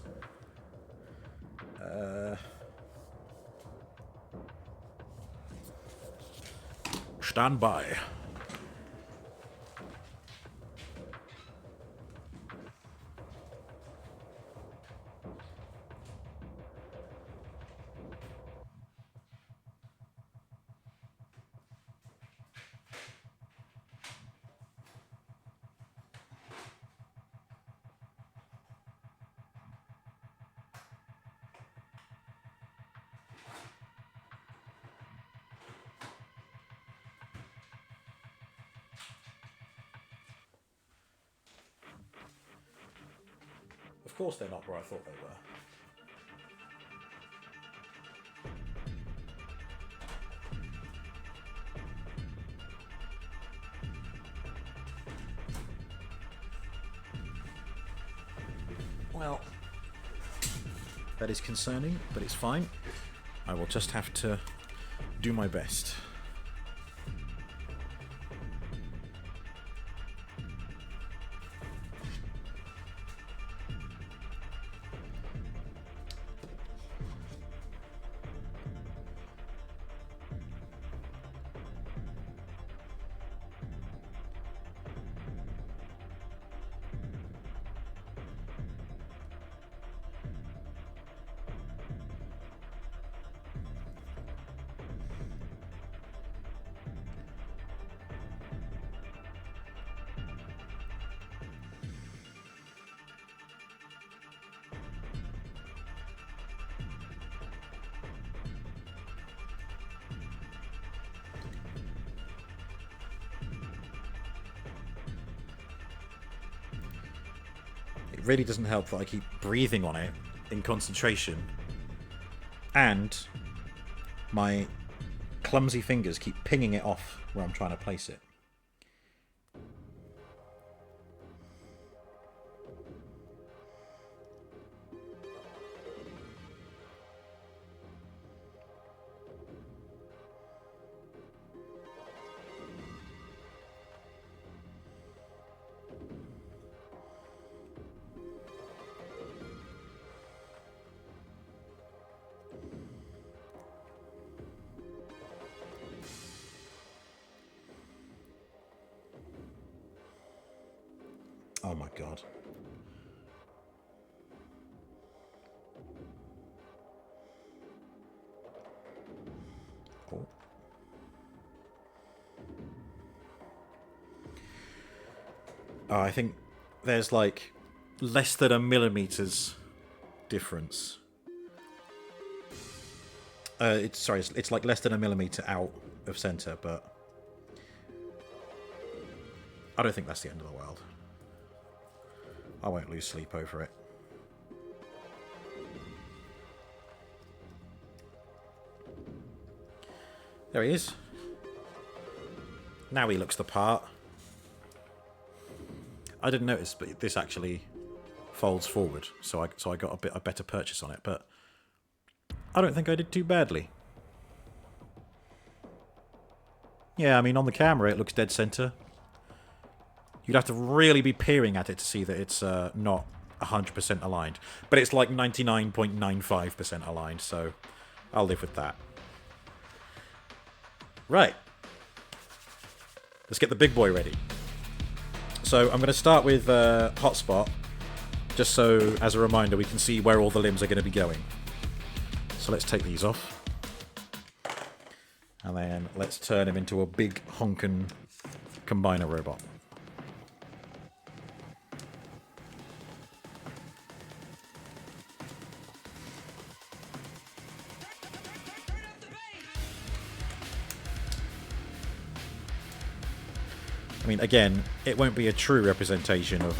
Stand by. Of course they're not where I thought they were. Well, that is concerning, but it's fine. I will just have to do my best. It really doesn't help that I keep breathing on it in concentration, and my clumsy fingers keep pinging it off where I'm trying to place it. Oh my god. Oh, I think there's like less than a millimeter's difference. It's like less than a millimeter out of center, but I don't think that's the end of the world. I won't lose sleep over it. There he is. Now he looks the part. I didn't notice, but this actually folds forward, so I got a better purchase on it, but I don't think I did too badly. Yeah, I mean, on the camera it looks dead center. You'd have to really be peering at it to see that it's not 100% aligned. But it's like 99.95% aligned, so I'll live with that. Right. Let's get the big boy ready. So I'm going to start with hotspot, just so, as a reminder, we can see where all the limbs are going to be going. So let's take these off. And then let's turn him into a big honkin' combiner robot. I mean, again, it won't be a true representation of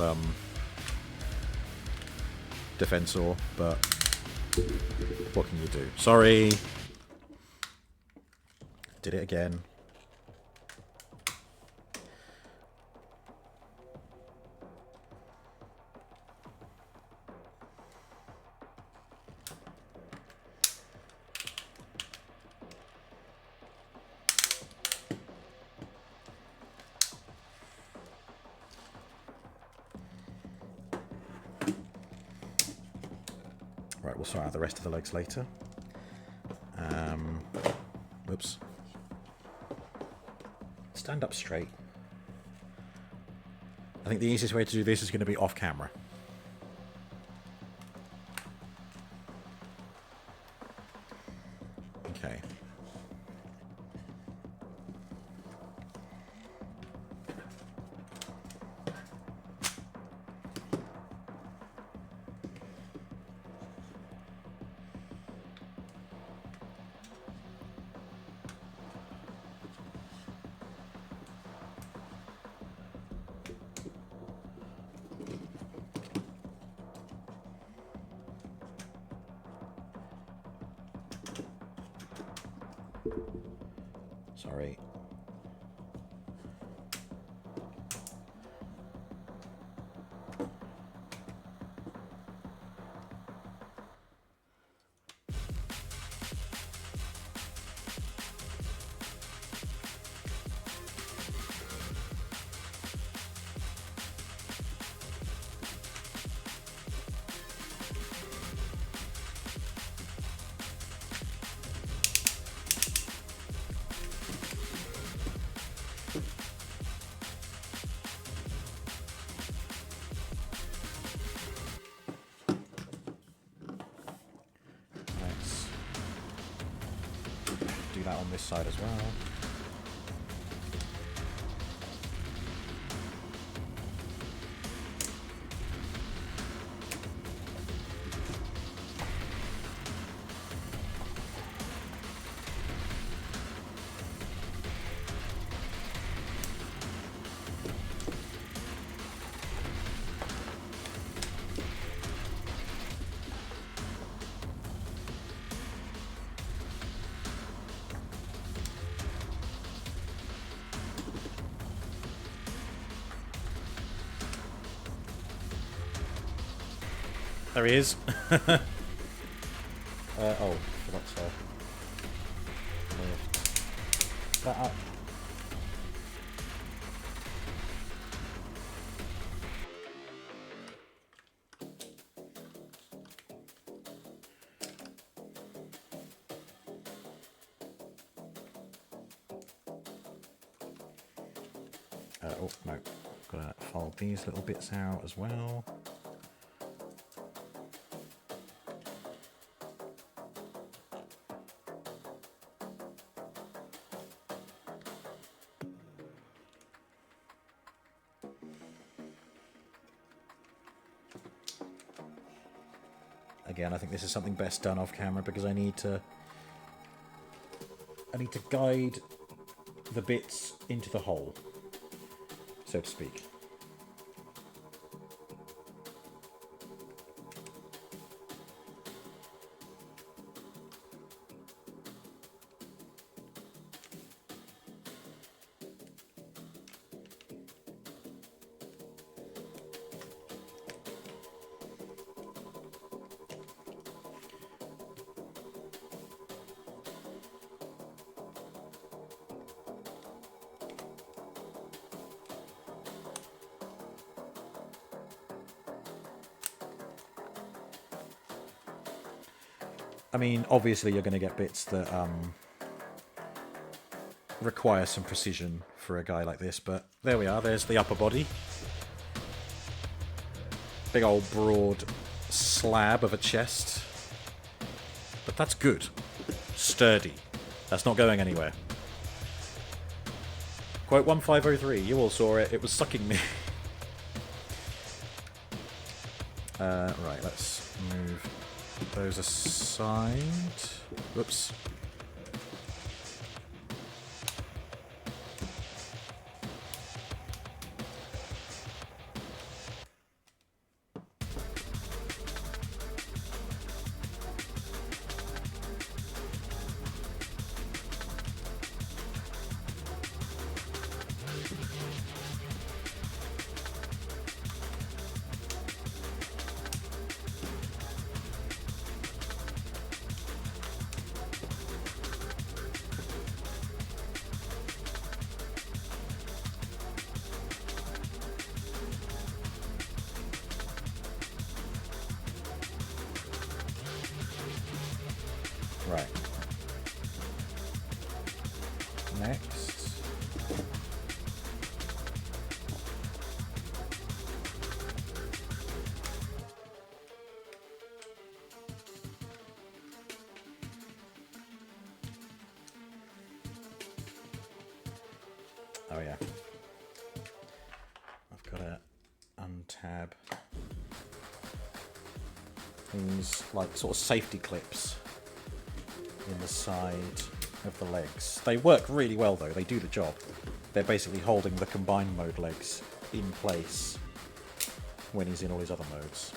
Defensor, but what can you do? Sorry. Did it again. Right, we'll sort out the rest of the legs later. Whoops. Stand up straight. I think the easiest way to do this is going to be off camera. Okay. Sorry. Do that on this side as well. There he is. Oh, forgot to lift that up. Oh, no. Gotta fold these little bits out as well. Again, I think this is something best done off camera because I need to guide the bits into the hole, so to speak. I mean, obviously you're going to get bits that require some precision for a guy like this, but there we are. There's the upper body. Big old broad slab of a chest. But that's good. Sturdy. That's not going anywhere. Quote 1503, you all saw it. It was sucking me. Right, let's move those aside. Whoops. Right. Next. Oh yeah. I've got to untab these like sort of safety clips in the side of the legs. They work really well though, they do the job. They're basically holding the combined mode legs in place when he's in all his other modes.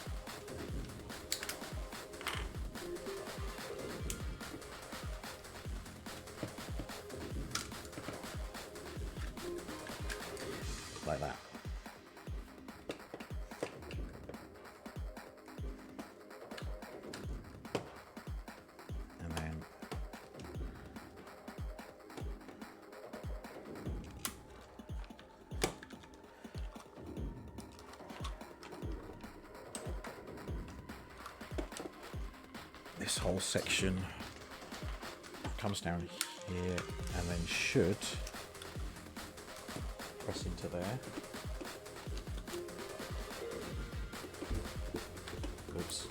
Like that. This whole section comes down here and then should press into there. Oops.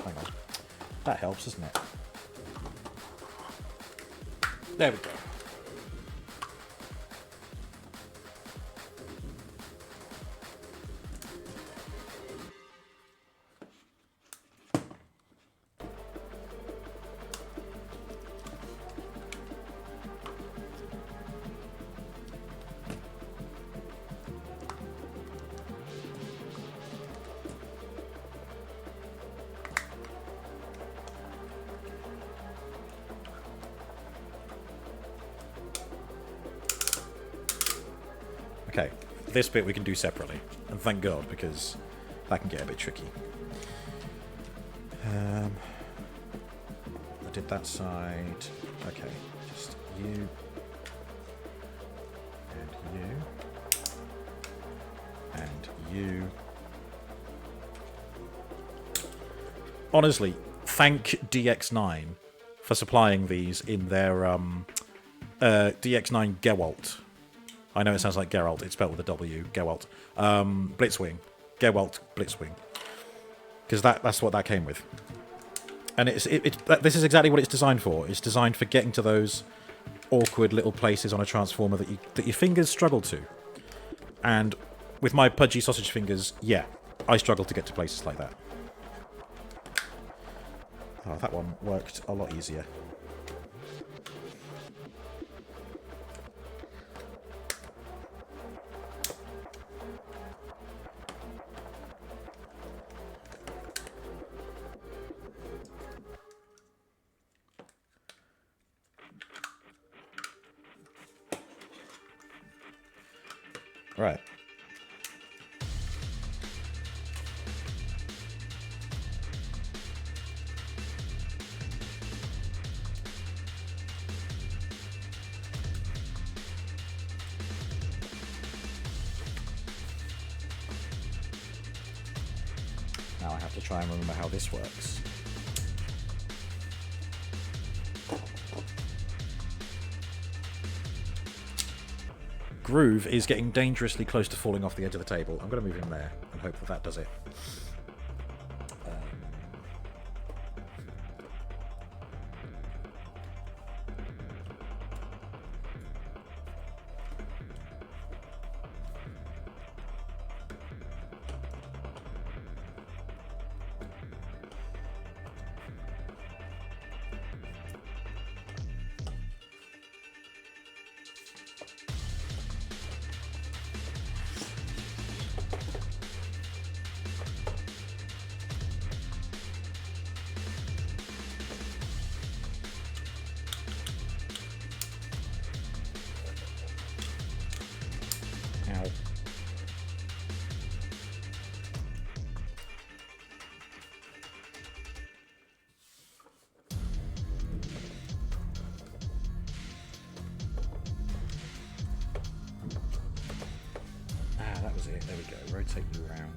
Hang on. That helps, doesn't it? There we go. Okay, this bit we can do separately, and thank God, because that can get a bit tricky. I did that side. Okay, just you and you. Honestly, thank DX9 for supplying these in their DX9 Gewalt. I know it sounds like Geralt, it's spelled with a W, Gewalt. Blitzwing. Gewalt Blitzwing. Because that's what that came with. And this is exactly what it's designed for. It's designed for getting to those awkward little places on a transformer that your fingers struggle to. And with my pudgy sausage fingers, yeah, I struggle to get to places like that. Oh, that one worked a lot easier. Right. Now I have to try and remember how this works. Groove is getting dangerously close to falling off the edge of the table. I'm going to move him there and hope that that does it. Ow. Ah, that was it. There we go. Rotate you around.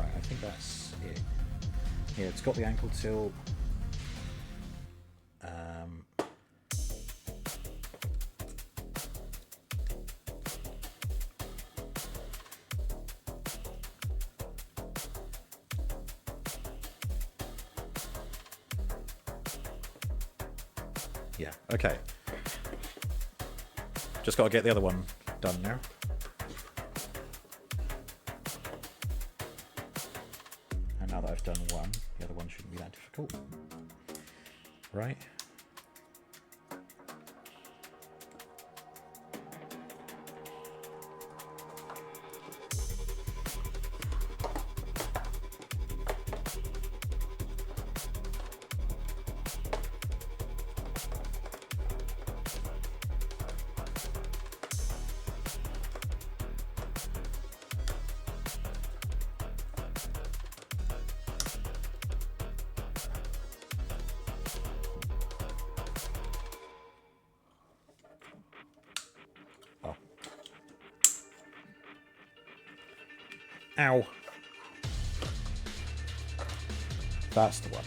I think that's it. Yeah, it's got the ankle tilt. Yeah, okay. Just got to get the other one done now. And now that I've done one, the other one shouldn't be that difficult. Right? Ow. That's the one.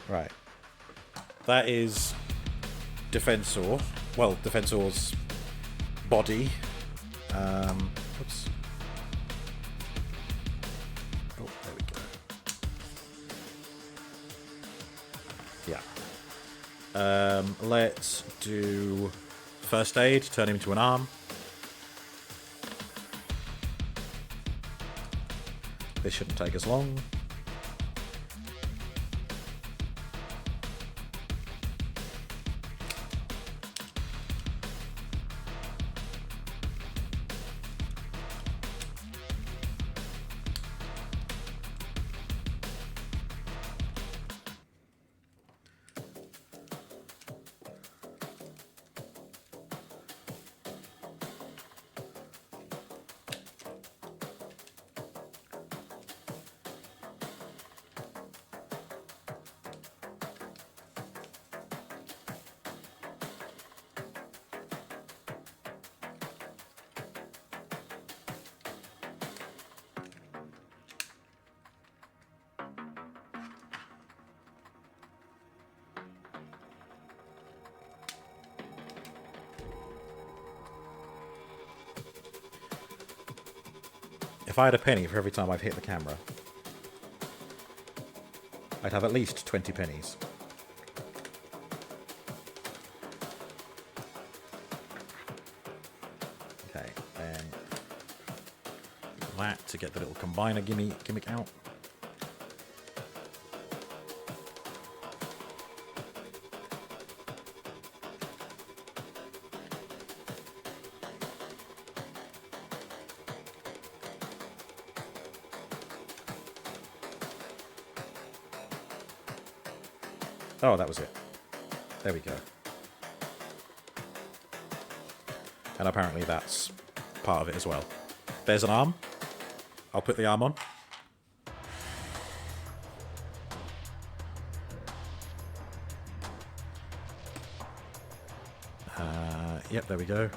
Right. That is Defensor. Well, Defensor's body. Oops. Oh, there Let's do first aid, turn him into an arm. This shouldn't take us long. If I had a penny for every time I've hit the camera, I'd have at least 20 pennies. Okay, then that to get the little combiner gimmick out. Oh, that was it. There we go. And apparently that's part of it as well. There's an arm. I'll put the arm on. Yep, there we go.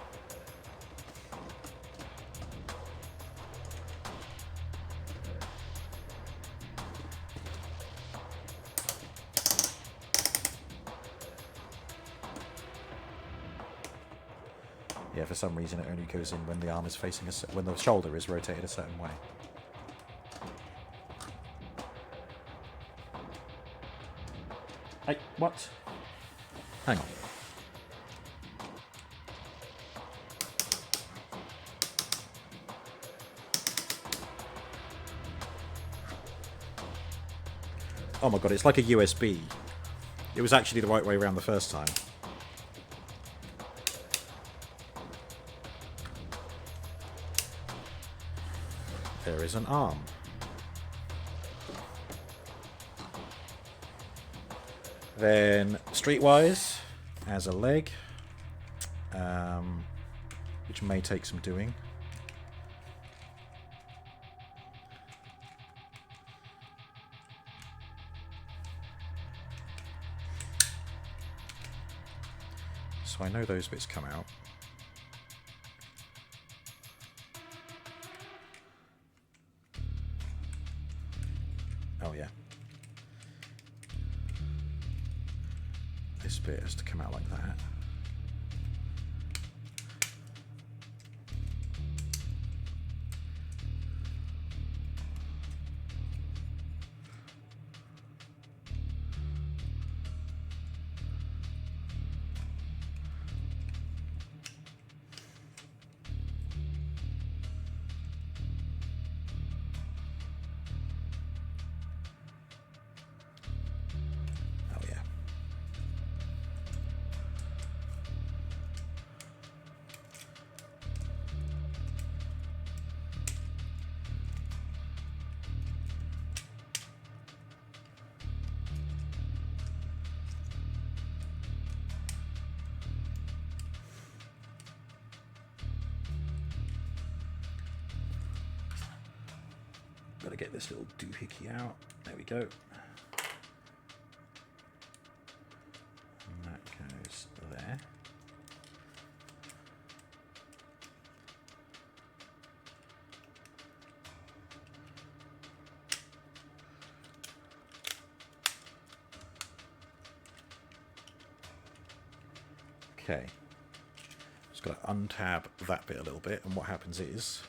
Yeah, for some reason it only goes in when the arm is facing when the shoulder is rotated a certain way. Hey, what? Hang on. Oh my god, it's like a USB. It was actually the right way around the first time. There is an arm. Then, Streetwise as a leg, which may take some doing. So I know those bits come out. Oh yeah. This bit has to come out like that. Got to get this little doohickey out. There we go. And that goes there. Okay. Just got to untab that bit a little bit, and what happens is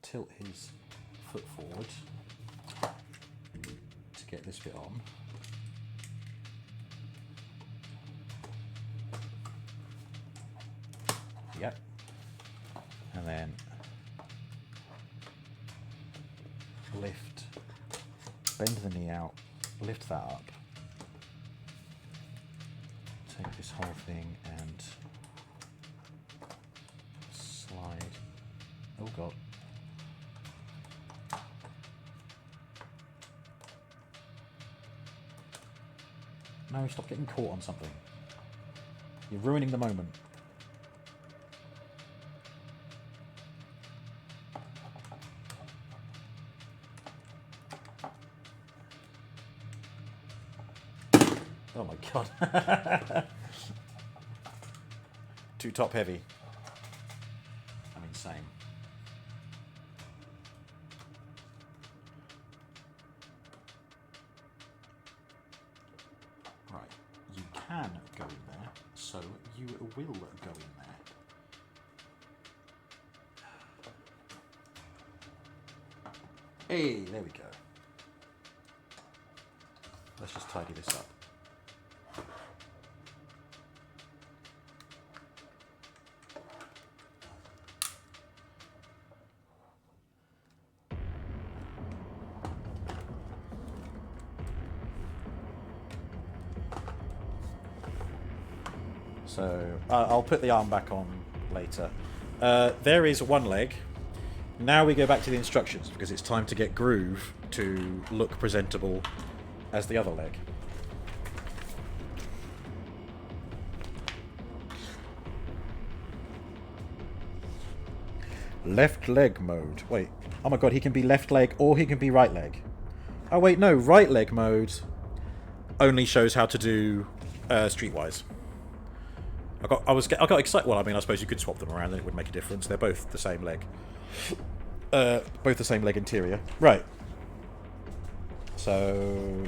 tilt his foot forward to get this bit on. Yep. And then lift, bend the knee out, lift that up. Take this whole thing and slide. Oh god. No, stop getting caught on something. You're ruining the moment. Oh my god. Too top heavy. I'm insane. Right. You can go in there, so you will go in there. Hey, there we go. Let's just tidy this up. So I'll put the arm back on later. There is one leg. Now we go back to the instructions because it's time to get Groove to look presentable as the other leg. Left leg mode. Wait. Oh my god, he can be left leg or he can be right leg. Oh wait, no. Right leg mode only shows how to do streetwise. I got excited. Well, I mean, I suppose you could swap them around and it would make a difference. They're both the same leg. Both the same leg interior. Right. So...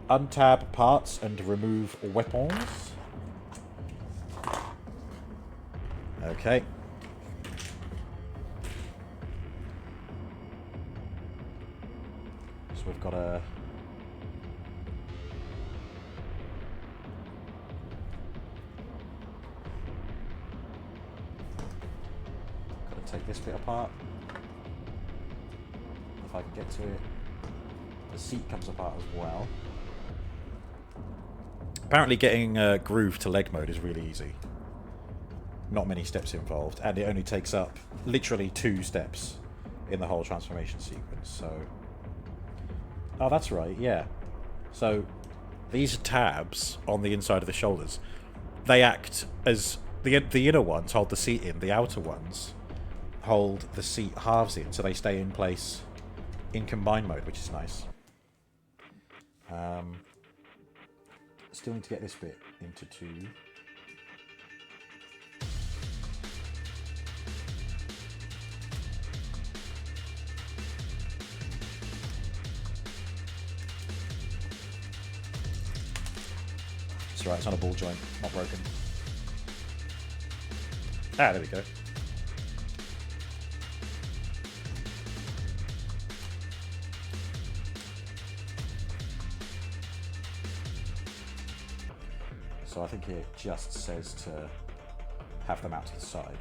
untab parts and remove weapons. Okay. So we've got a... take this bit apart if I can get to it. The seat comes apart as well. Apparently getting Groove to leg mode is really easy. Not many steps involved, and it only takes up literally 2 steps in the whole transformation sequence. So, oh, that's right, yeah. So these tabs on the inside of the shoulders, they act as the inner ones hold the seat in, the outer ones hold the seat halves in, so they stay in place in combined mode, which is nice. Still need to get this bit into 2. It's alright, it's on a ball joint, not broken. Ah, there we go. So I think it just says to have them out to the side.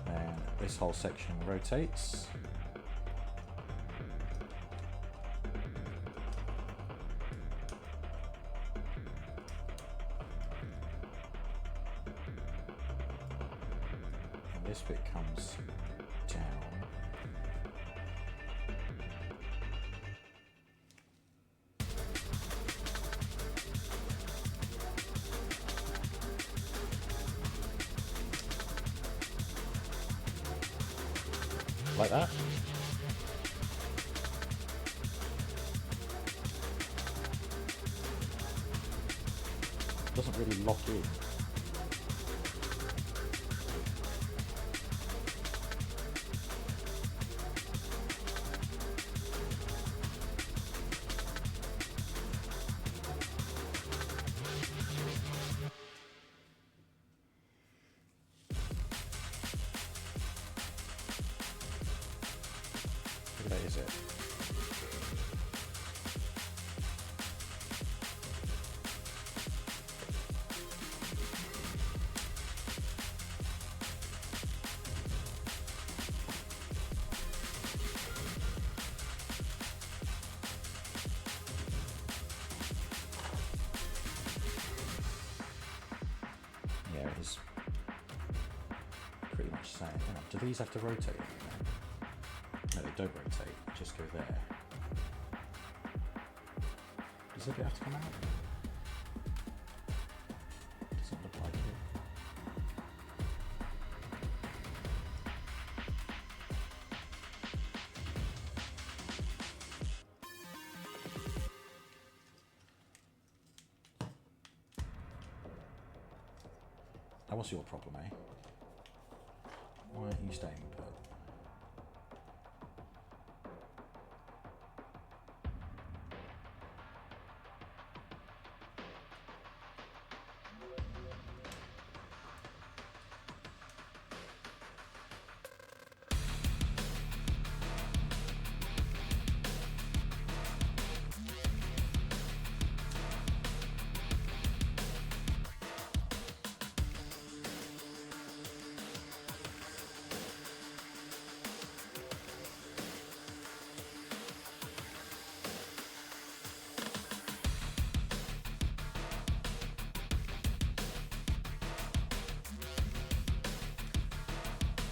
And this whole section rotates. And this bit comes down. Like that. Doesn't really lock in. That is it. saying. Hang on, do these have to rotate? No, they don't rotate. Just go there. Does that bit have to come out? Doesn't look like it. Now, what's your problem, eh? Why aren't you staying put?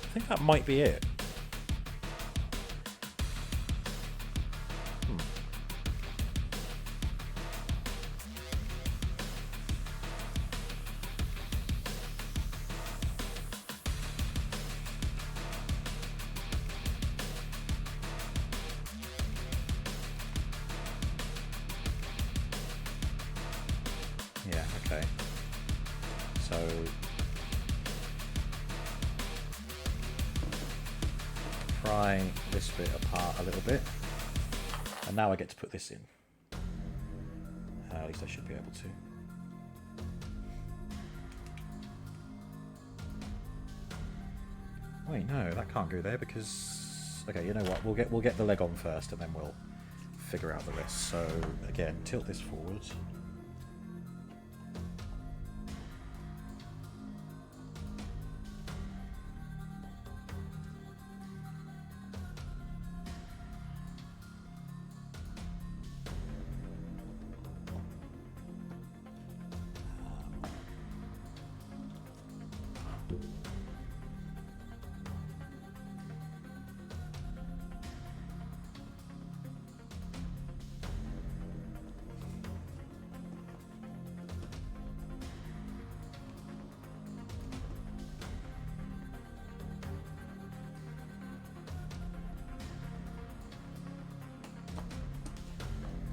I think that might be it. Yeah, okay. So pry this bit apart a little bit, and now I get to put this in. At least I should be able to. Wait, no, that can't go there because. Okay, you know what? We'll get the leg on first, and then we'll figure out the rest. So again, tilt this forward.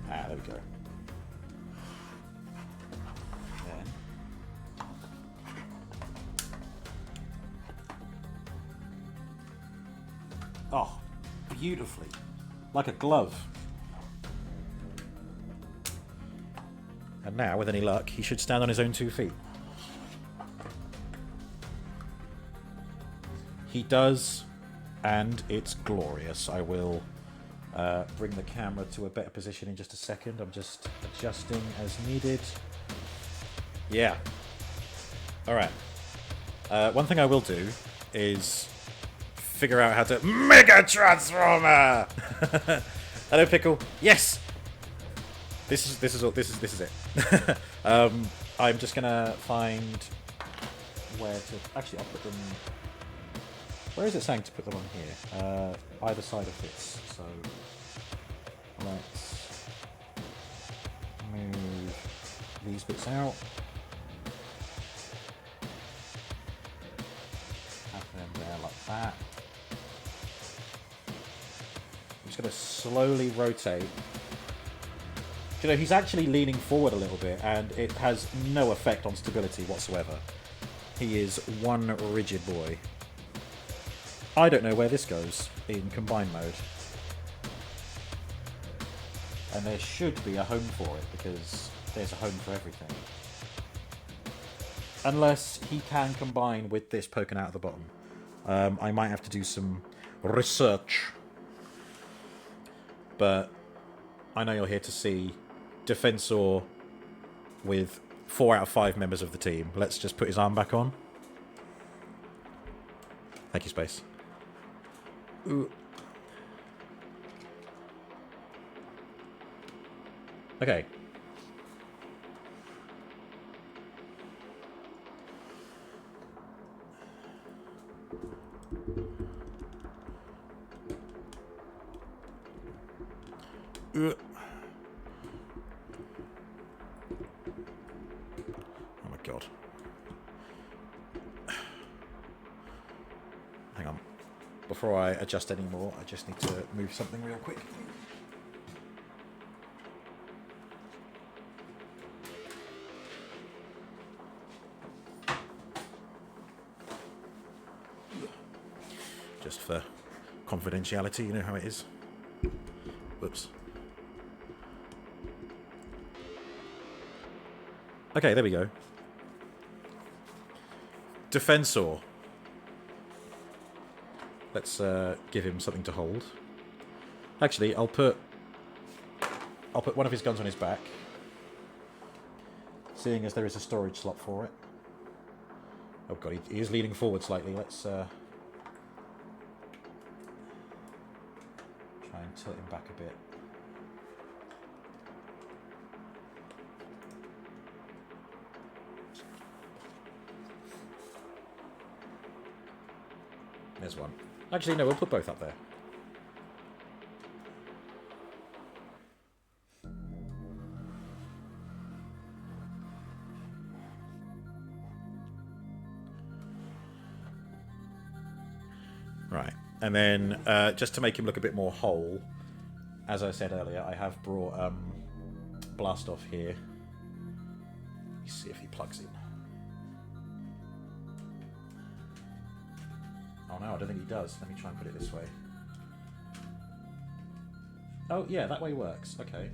There we go. Then oh, beautifully, like a glove. And now, with any luck, he should stand on his own 2 feet. He does, and it's glorious. I will bring the camera to a better position in just a second. I'm just adjusting as needed. Yeah. Alright. One thing I will do is figure out how to Mega Transformer! Hello, Pickle. Yes! This is it. I'm just gonna find where to actually I'll put them. Where is it saying to put them on here? Either side of this. So let's move these bits out. Have them there like that. I'm just going to slowly rotate. You know, he's actually leaning forward a little bit, and it has no effect on stability whatsoever. He is one rigid boy. I don't know where this goes in combined mode. And there should be a home for it, because there's a home for everything. Unless he can combine with this poking out of the bottom. I might have to do some research. But I know you're here to see Defensor with 4 out of 5 members of the team. Let's just put his arm back on. Thank you, Space. Ooh. Okay. God. Hang on. Before I adjust any more, I just need to move something real quick. Just for confidentiality, you know how it is. Whoops. Okay, there we go. Defensor. Let's give him something to hold. Actually, I'll put one of his guns on his back, seeing as there is a storage slot for it. Oh god, he is leaning forward slightly. Let's try and tilt him back a bit. There's one. Actually, no, we'll put both up there. Right. And then, just to make him look a bit more whole, as I said earlier, I have brought Blast Off here. Let's see if he plugs in. Oh no, I don't think he does. Let me try and put it this way. Oh yeah, that way works. Okay.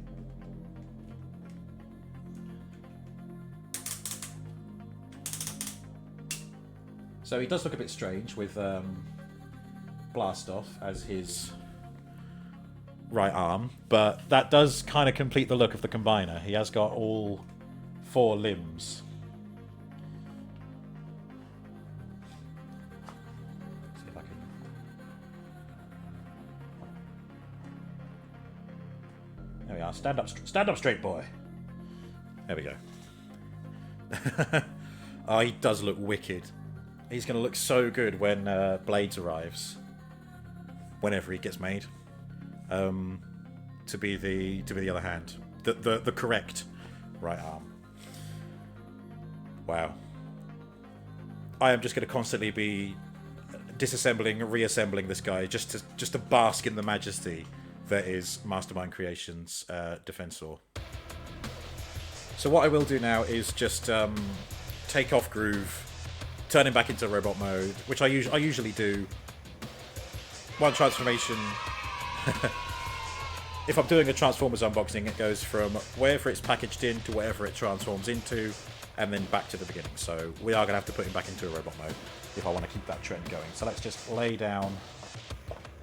So he does look a bit strange with Blast Off as his right arm, but that does kind of complete the look of the Combiner. He has got all 4 limbs. There we are. Stand up straight, boy. There we go. Oh, he does look wicked. He's going to look so good when Blades arrives, whenever he gets made. To be the other hand, the correct right arm. Wow. I am just going to constantly be disassembling and reassembling this guy just to bask in the majesty that is Mastermind Creations Defensor. So what I will do now is just take off Groove, turn him back into robot mode, which I usually do. One transformation. If I'm doing a Transformers unboxing, it goes from wherever it's packaged in to wherever it transforms into, and then back to the beginning. So we are going to have to put him back into a robot mode if I want to keep that trend going. So let's just lay down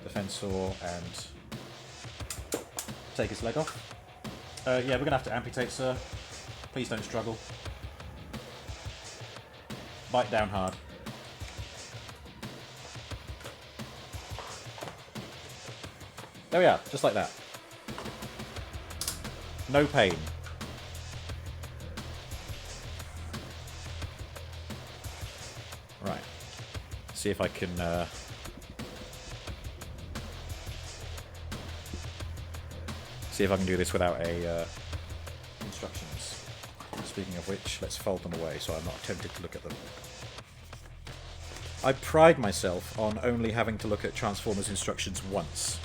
Defensor and take his leg off. Yeah, we're going to have to amputate, sir. Please don't struggle. Bite down hard. There we are, just like that. No pain. Right. See if I can... see if I can do this without a instructions. Speaking of which, let's fold them away so I'm not tempted to look at them. I pride myself on only having to look at Transformers instructions once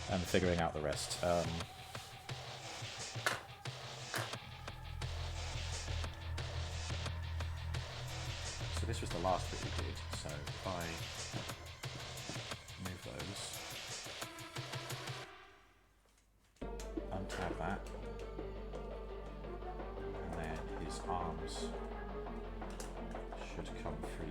and figuring out the rest. So this was the last bit we did, so if I move those, untab that, and then his arms should come free.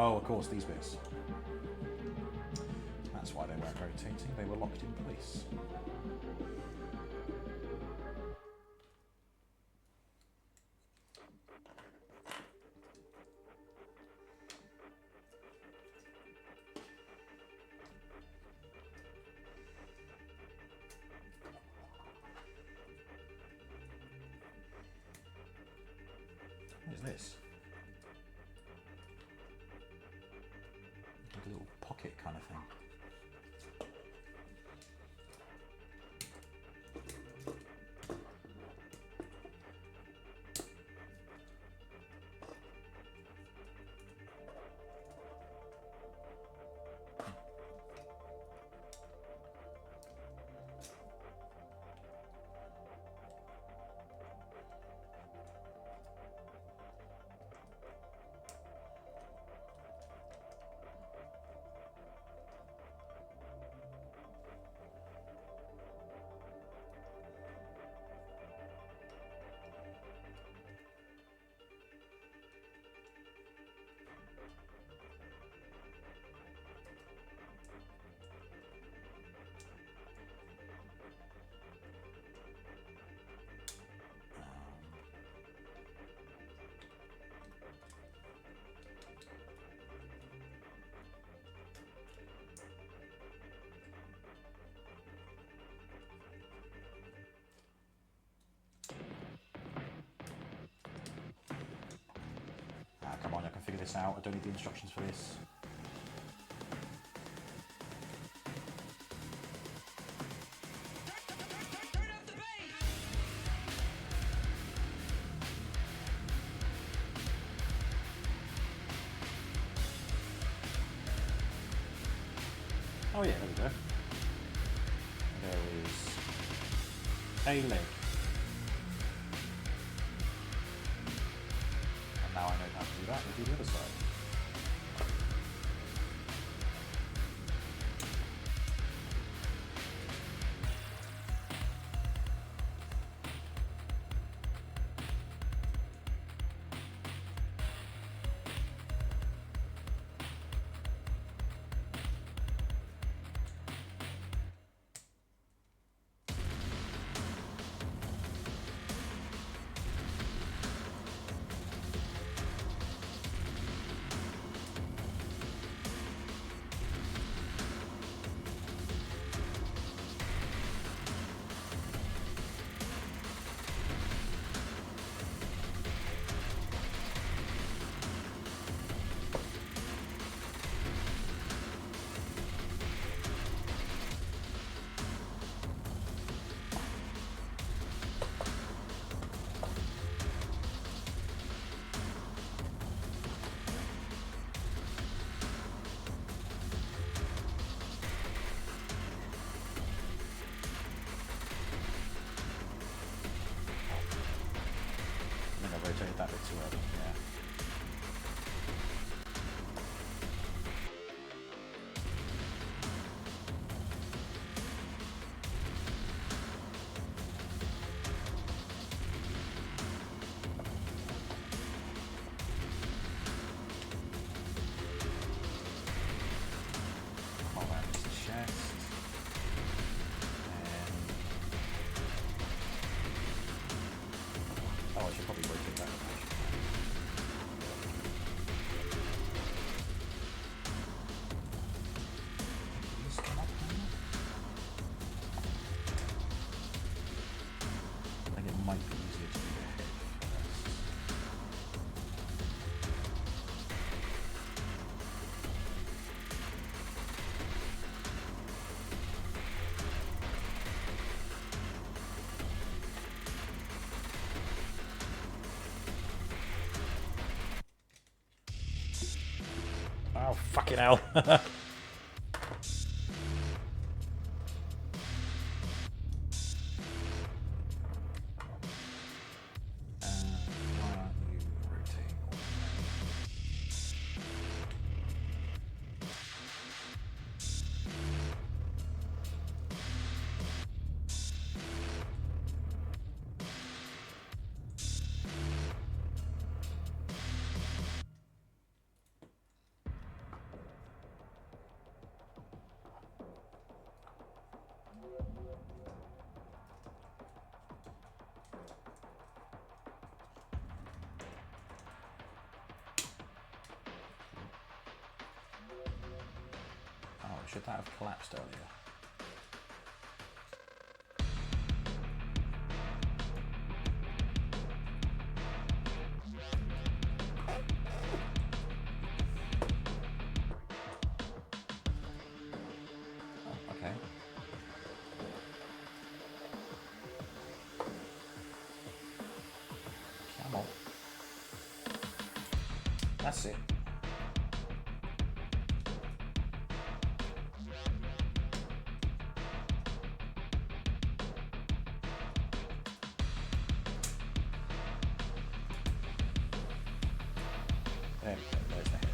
Oh, of course, these bits. That's why they weren't rotating. They were locked in place. What is this? Like a little pocket kind of thing. Come on, I can figure this out. I don't need the instructions for this. Oh yeah, there we go. There is a leg. And now I know how to do that. We'll do the other side. Rotated that bit too early, yeah. Come on, around the chest. Oh, I should probably rotate that. I think it might be easier to do the head first. Oh, fucking hell. should that have collapsed earlier? Oh, okay. Come on. That's it. There we go, there's the head.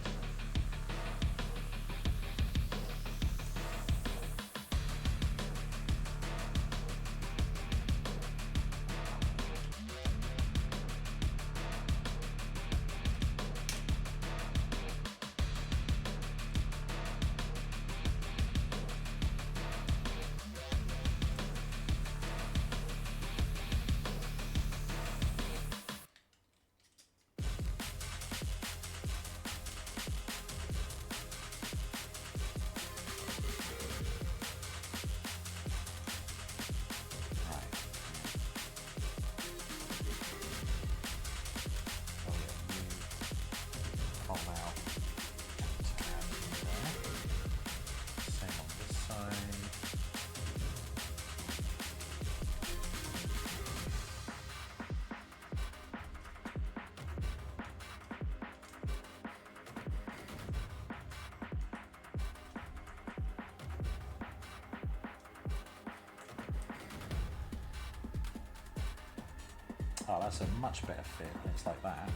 Oh, that's a much better fit when it's like that.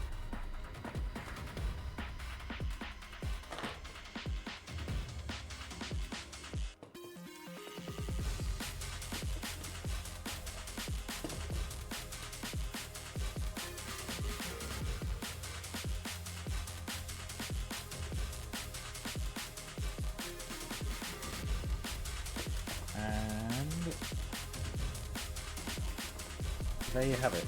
And there you have it.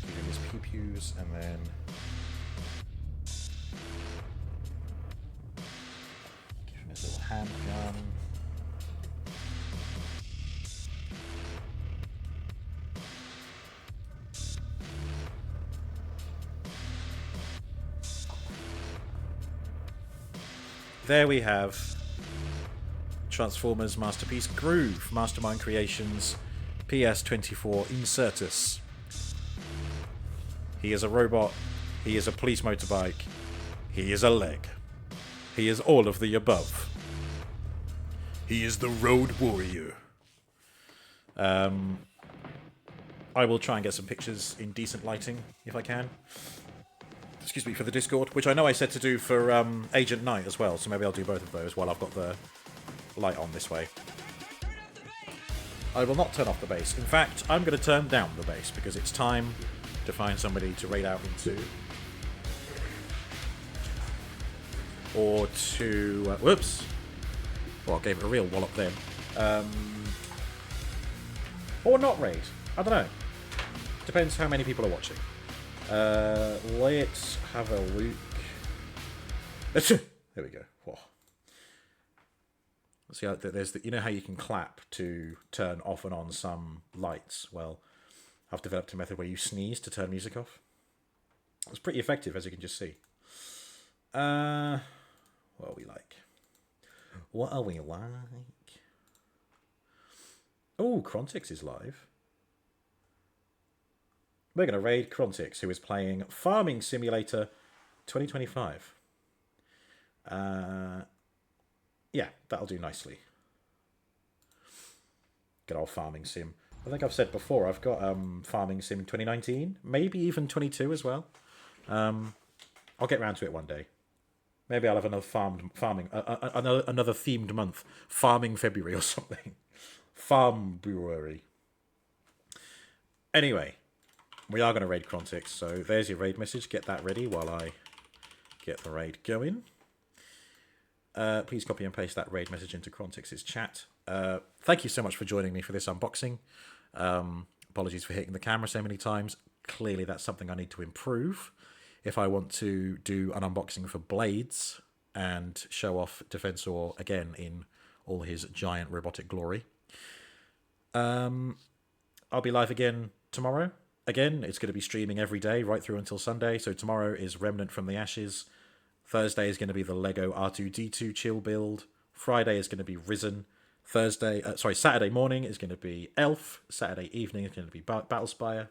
Give him his pew-pews and then give him his little handgun. There we have Transformers Masterpiece Groove, Mastermind Creations, PS-24 Incertus. He is a robot, he is a police motorbike, he is a leg. He is all of the above. He is the road warrior. I will try and get some pictures in decent lighting, if I can. Excuse me, for the Discord, which I know I said to do for Agent Knight as well, so maybe I'll do both of those while I've got the light on this way. I will not turn off the bass. In fact, I'm going to turn down the bass, because it's time to find somebody to raid out into. Or to... whoops! Well, I gave it a real wallop then. Or not raid. I don't know. Depends how many people are watching. Let's have a look. There we go. Whoa. See how there's the, you know how you can clap to turn off and on some lights? Well, I've developed a method where you sneeze to turn music off. It's pretty effective, as you can just see. What are we like? What are we like? Oh, Crontix is live. We're going to raid Crontix, who is playing Farming Simulator 2025. Yeah, that'll do nicely. Good old Farming Sim. I think I've said before, I've got Farming Sim 2019, maybe even 22 as well. I'll get round to it one day. Maybe I'll have another another themed month, farming February or something. Farmbuary. Anyway, we are going to raid Crontix, so there's your raid message. Get that ready while I get the raid going. Please copy and paste that raid message into Crontix's chat. Thank you so much for joining me for this unboxing. Apologies for hitting the camera so many times. Clearly that's something I need to improve if I want to do an unboxing for Blades and show off Defensor again in all his giant robotic glory. I'll be live again tomorrow. Again, it's going to be streaming every day right through until Sunday. So tomorrow is Remnant from the Ashes. Thursday is going to be the Lego R2-D2 chill build. Friday is going to be Risen. Saturday morning is going to be Elf. Saturday evening is going to be Battlespire.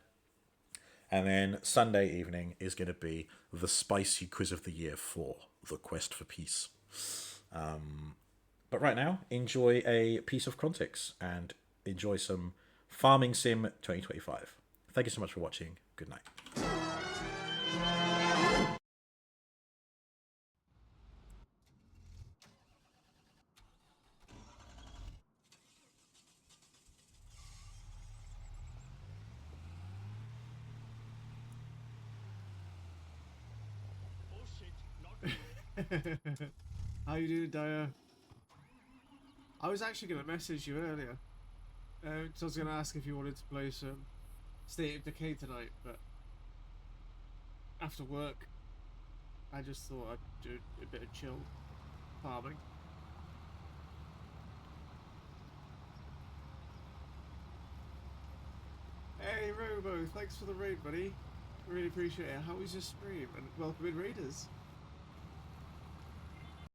And then Sunday evening is going to be the spicy quiz of the year 4, The Quest for Peace. But right now, enjoy a piece of Crontix and enjoy some Farming Sim 2025. Thank you so much for watching. Good night. How you doing, Dyer? I was actually going to message you earlier. So I was going to ask if you wanted to play some State of Decay tonight, but after work, I just thought I'd do a bit of chill farming. Hey Robo, thanks for the raid, buddy. Really appreciate it. How was your stream? And welcome in, raiders.